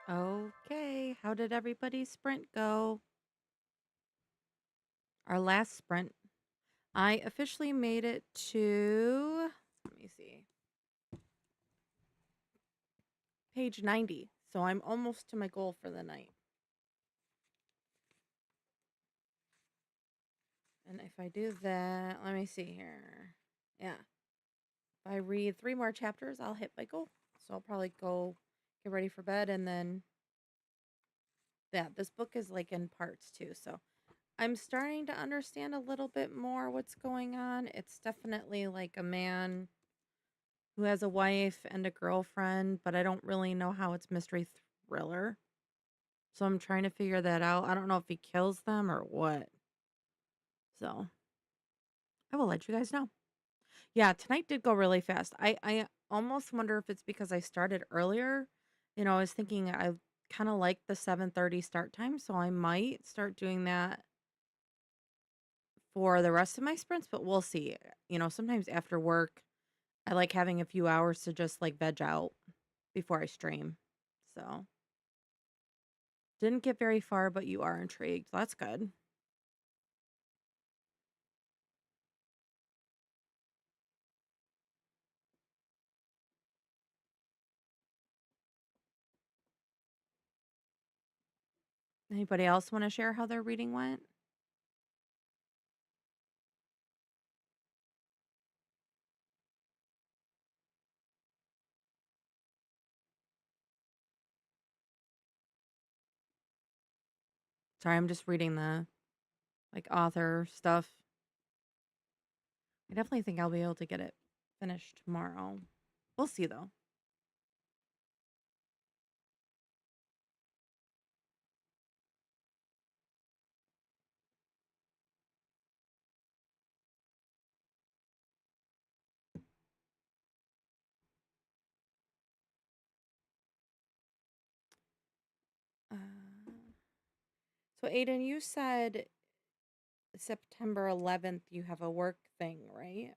Okay, how did everybody's sprint go? Our last sprint. I officially made it to, let me see, page 90. So I'm almost to my goal for the night. And if I do that, let me see here. Yeah. If I read 3 more chapters, I'll hit my goal. So I'll probably go get ready for bed and then yeah, this book is like in parts too. So I'm starting to understand a little bit more what's going on. It's definitely like a man who has a wife and a girlfriend, but I don't really know how it's mystery thriller. So I'm trying to figure that out. I don't know if he kills them or what. So I will let you guys know. Yeah, tonight did go really fast. I almost wonder if it's because I started earlier. I was thinking I kind of like the 7:30 start time, so I might start doing that for the rest of my sprints, but we'll see. Sometimes after work, I like having a few hours to just like veg out before I stream. So, didn't get very far, but you are intrigued. That's good. Anybody else want to share how their reading went? Sorry, I'm just reading the like author stuff. I definitely think I'll be able to get it finished tomorrow. We'll see though. Uh, so Aiden, you said September 11th you have a work thing, right?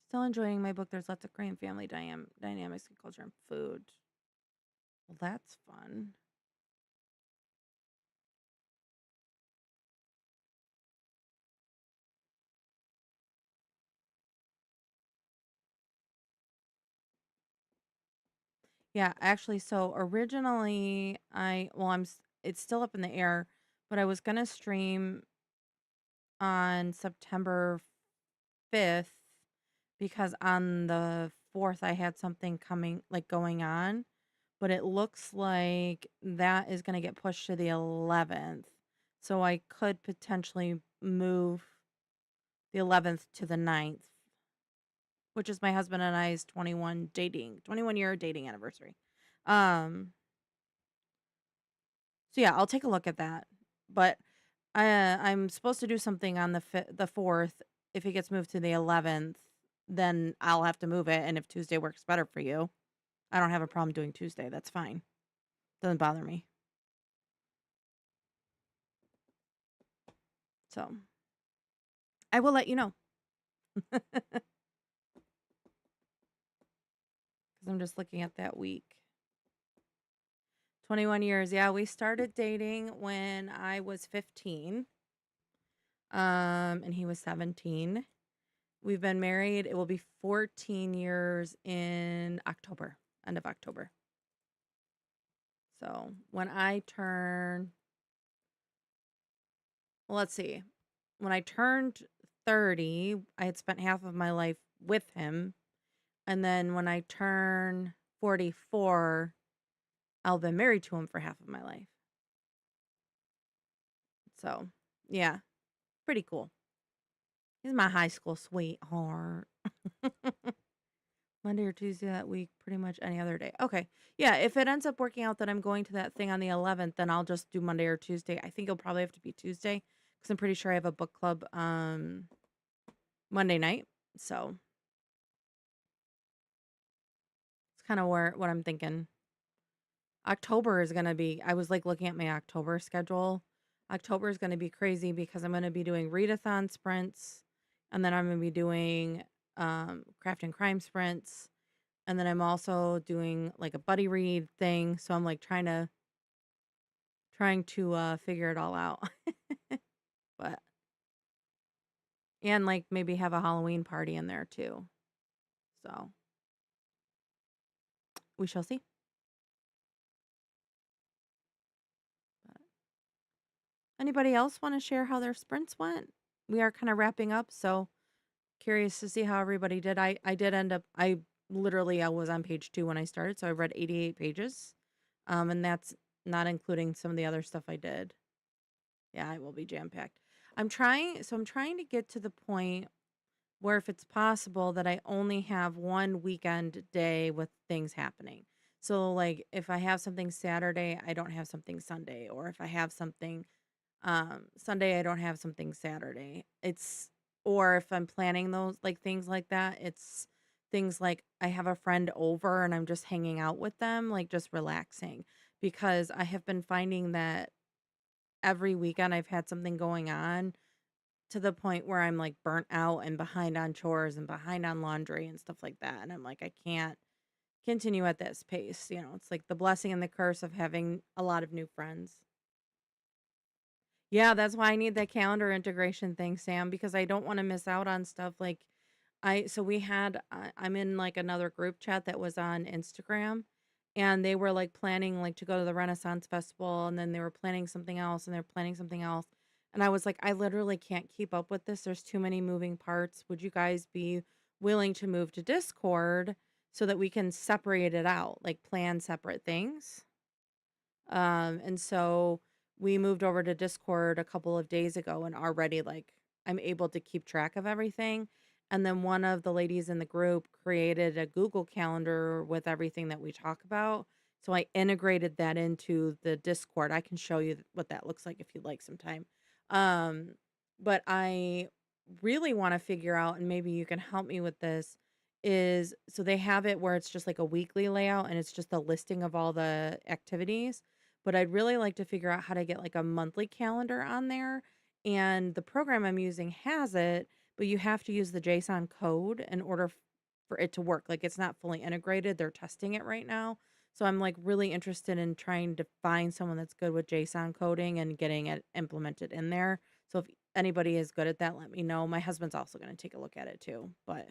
Still enjoying my book. There's lots of Korean family dynamics and culture and food. Well, that's fun. Yeah, actually, so originally it's still up in the air, but I was gonna stream on September 5th because on the 4th I had something coming like going on, but it looks like that is gonna get pushed to the 11th. So I could potentially move the 11th to the 9th, which is my husband and I's 21-year dating anniversary. Um So yeah, I'll take a look at that. But I'm supposed to do something on the 4th. If it gets moved to the 11th, then I'll have to move it. And if Tuesday works better for you, I don't have a problem doing Tuesday. That's fine. Doesn't bother me. So I will let you know. Because I'm just looking at that week. 21 years. Yeah, we started dating when I was 15. And he was 17. We've been married. It will be 14 years in October, end of October. So when I turn, well, let's see, when I turned 30, I had spent half of my life with him. And then when I turn 44, I'll been married to him for half of my life. So yeah, pretty cool. He's my high school sweetheart. Monday or Tuesday that week, pretty much any other day. Okay. Yeah, if it ends up working out that I'm going to that thing on the 11th, then I'll just do Monday or Tuesday. I think it'll probably have to be Tuesday because I'm pretty sure I have a book club Monday night. So it's kind of what I'm thinking. October is going to be, I was like looking at my October schedule. October is going to be crazy because I'm going to be doing readathon sprints and then I'm going to be doing craft and crime sprints, and then I'm also doing like a buddy read thing. So I'm like trying to figure it all out. But and like maybe have a Halloween party in there too. So we shall see. But anybody else want to share how their sprints went? We are kind of wrapping up, so curious to see how everybody did. I did end up I was on page 2 when I started, so I read 88 pages. And that's not including some of the other stuff I did. Yeah, I will be jam-packed. I'm trying to get to the point where if it's possible that I only have one weekend day with things happening. So like if I have something Saturday, I don't have something Sunday, or if I have something Sunday, I don't have something Saturday. It's or if I'm planning those like things like that, it's things like I have a friend over and I'm just hanging out with them, like just relaxing because I have been finding that every weekend I've had something going on to the point where I'm like burnt out and behind on chores and behind on laundry and stuff like that. And I'm like, I can't continue at this pace. It's like the blessing and the curse of having a lot of new friends. Yeah, that's why I need that calendar integration thing, Sam, because I don't want to miss out on stuff like I'm in like another group chat that was on Instagram and they were like planning like to go to the Renaissance Festival and then they were planning something else and they're planning something else. And I was like, I literally can't keep up with this. There's too many moving parts. Would you guys be willing to move to Discord so that we can separate it out, like plan separate things? And so we moved over to Discord a couple of days ago and already like I'm able to keep track of everything. And then one of the ladies in the group created a Google Calendar with everything that we talk about. So I integrated that into the Discord. I can show you what that looks like if you'd like some time. Um, but I really want to figure out, and maybe you can help me with this, is so they have it where it's just like a weekly layout and it's just a listing of all the activities, but I'd really like to figure out how to get like a monthly calendar on there. And the program I'm using has it, but you have to use the JSON code in order for it to work. Like it's not fully integrated. They're testing it right now. So I'm like really interested in trying to find someone that's good with JSON coding and getting it implemented in there. So if anybody is good at that, let me know. My husband's also going to take a look at it too, but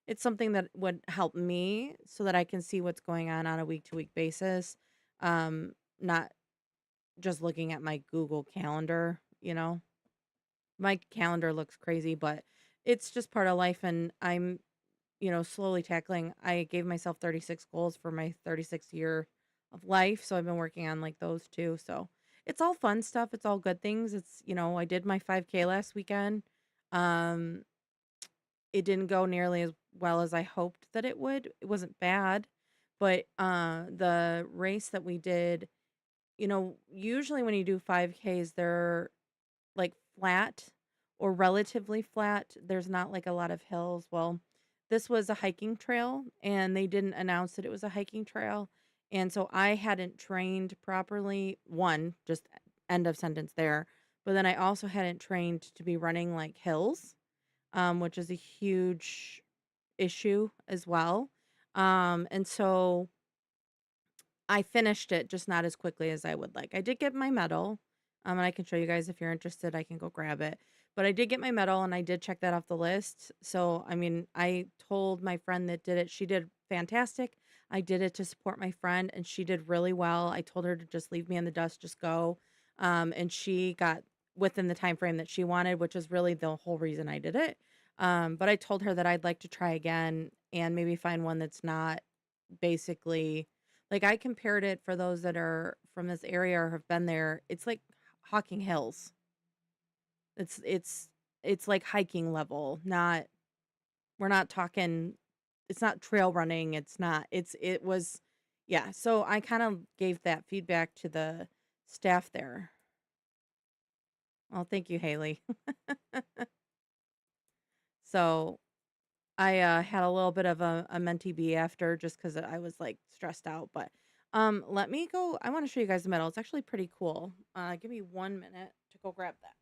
it's something that would help me so that I can see what's going on a week to week basis. Not just looking at my Google Calendar. My calendar looks crazy, but it's just part of life and I'm slowly tackling. I gave myself 36 goals for my 36th year of life, so I've been working on like those too. So, it's all fun stuff, it's all good things. I did my 5K last weekend. Um it didn't go nearly as well as I hoped that it would. It wasn't bad, but the race that we did, usually when you do 5Ks, they're like flat or relatively flat. There's not like a lot of hills. Well, this was a hiking trail and they didn't announce that it was a hiking trail. And so I hadn't trained properly. One, just end of sentence there. But then I also hadn't trained to be running like hills, which is a huge issue as well. And so I finished it just not as quickly as I would like. I did get my medal. And I can show you guys if you're interested. I can go grab it. But I did get my medal and I did check that off the list. So, I mean, I told my friend that did it. She did fantastic. I did it to support my friend and she did really well. I told her to just leave me in the dust, just go. And she got within the time frame that she wanted, which is really the whole reason I did it. But I told her that I'd like to try again and maybe find one that's not basically like I compared it for those that are from this area or have been there. It's like Hocking Hills. It's like hiking level. Not we're not talking it's not trail running. It was yeah. So I kind of gave that feedback to the staff there. Oh, thank you, Haley. So I had a little bit of a mentee bee after just because I was like stressed out. But let me go. I want to show you guys the medal. It's actually pretty cool. Give me 1 minute to go grab that.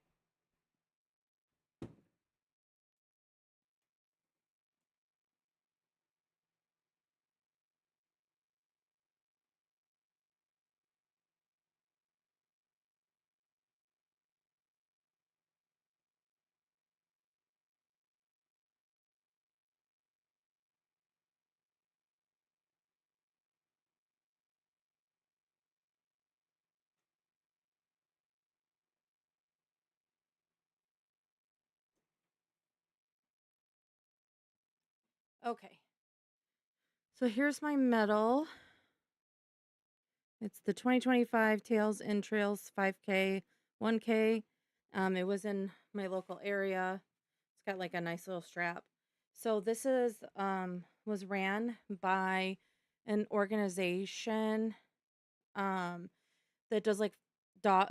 Okay. So here's my medal. It's the 2025 Tails in Trails 5K, 1K. It was in my local area. It's got like a nice little strap. So this is was ran by an organization um that does like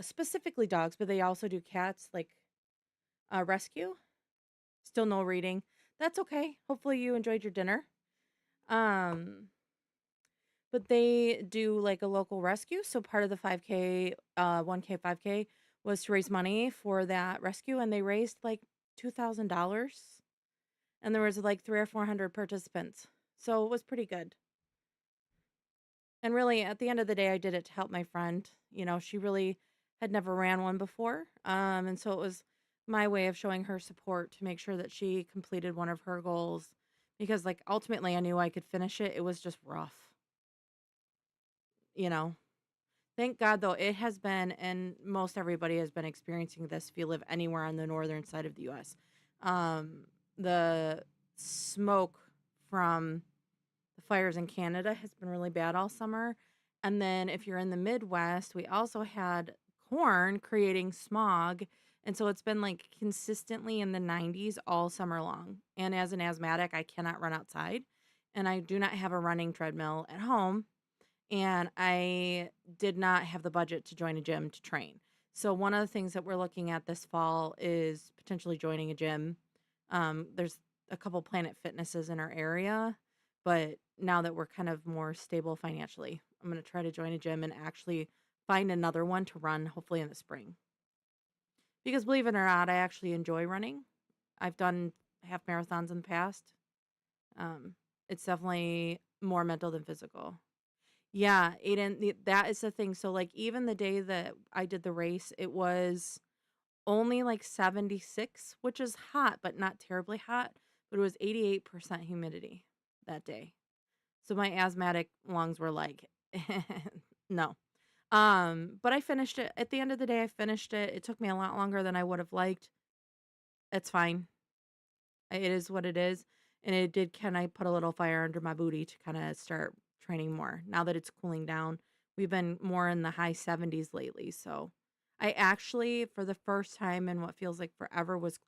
specifically dogs, but they also do cats, like rescue. Still no reading. That's okay. Hopefully you enjoyed your dinner. Um but they do like a local rescue. So part of the 5K, 1K, 5K was to raise money for that rescue. And they raised like $2,000. And there was like 300 or 400 participants. So it was pretty good. And really, at the end of the day, I did it to help my friend. You know, she really had never ran one before. And so it was my way of showing her support to make sure that she completed one of her goals. Because, like, ultimately, I knew I could finish it. It was just rough, you know. Thank God, though, it has been, and most everybody has been experiencing this if you live anywhere on the northern side of the US. Um, the smoke from the fires in Canada has been really bad all summer. And then if you're in the Midwest, we also had corn creating smog. And so it's been like consistently in the 90s all summer long. And as an asthmatic, I cannot run outside. And I do not have a running treadmill at home, and I did not have the budget to join a gym to train. So one of the things that we're looking at this fall is potentially joining a gym. There's a couple Planet Fitnesses in our area, but now that we're kind of more stable financially, I'm going to try to join a gym and actually find another one to run, hopefully in the spring. Because believe it or not, I actually enjoy running. I've done half marathons in the past. Um, it's definitely more mental than physical. Yeah, Aiden, that is the thing. So, like, even the day that I did the race, it was only like 76, which is hot, but not terribly hot. But it was 88% humidity that day. So my asthmatic lungs were like, no. But I finished it. At the end of the day, I finished it. It took me a lot longer than I would have liked. It's fine. It is what it is. And it did kind of put a little fire under my booty to kind of start training more. Now that it's cooling down, we've been more in the high 70s lately. So I actually, for the first time in what feels like forever, was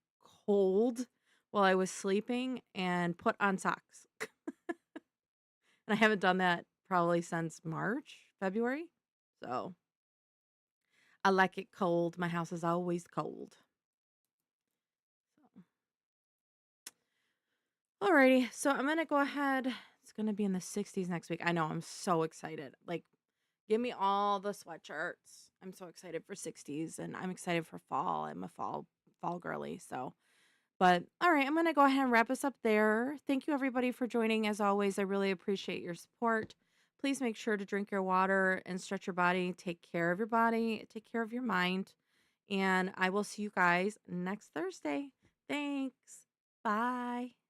cold while I was sleeping and put on socks. And I haven't done that probably since March, February. So I like it cold. My house is always cold. So. Alrighty, so I'm gonna go ahead. It's gonna be in the 60s next week. I know, I'm so excited. Like, give me all the sweatshirts. I'm so excited for 60s, and I'm excited for fall. I'm a fall girly. So, but all right, I'm gonna go ahead and wrap us up there. Thank you everybody for joining. As always, I really appreciate your support. Please make sure to drink your water and stretch your body. Take care of your body. Take care of your mind. And I will see you guys next Thursday. Thanks. Bye.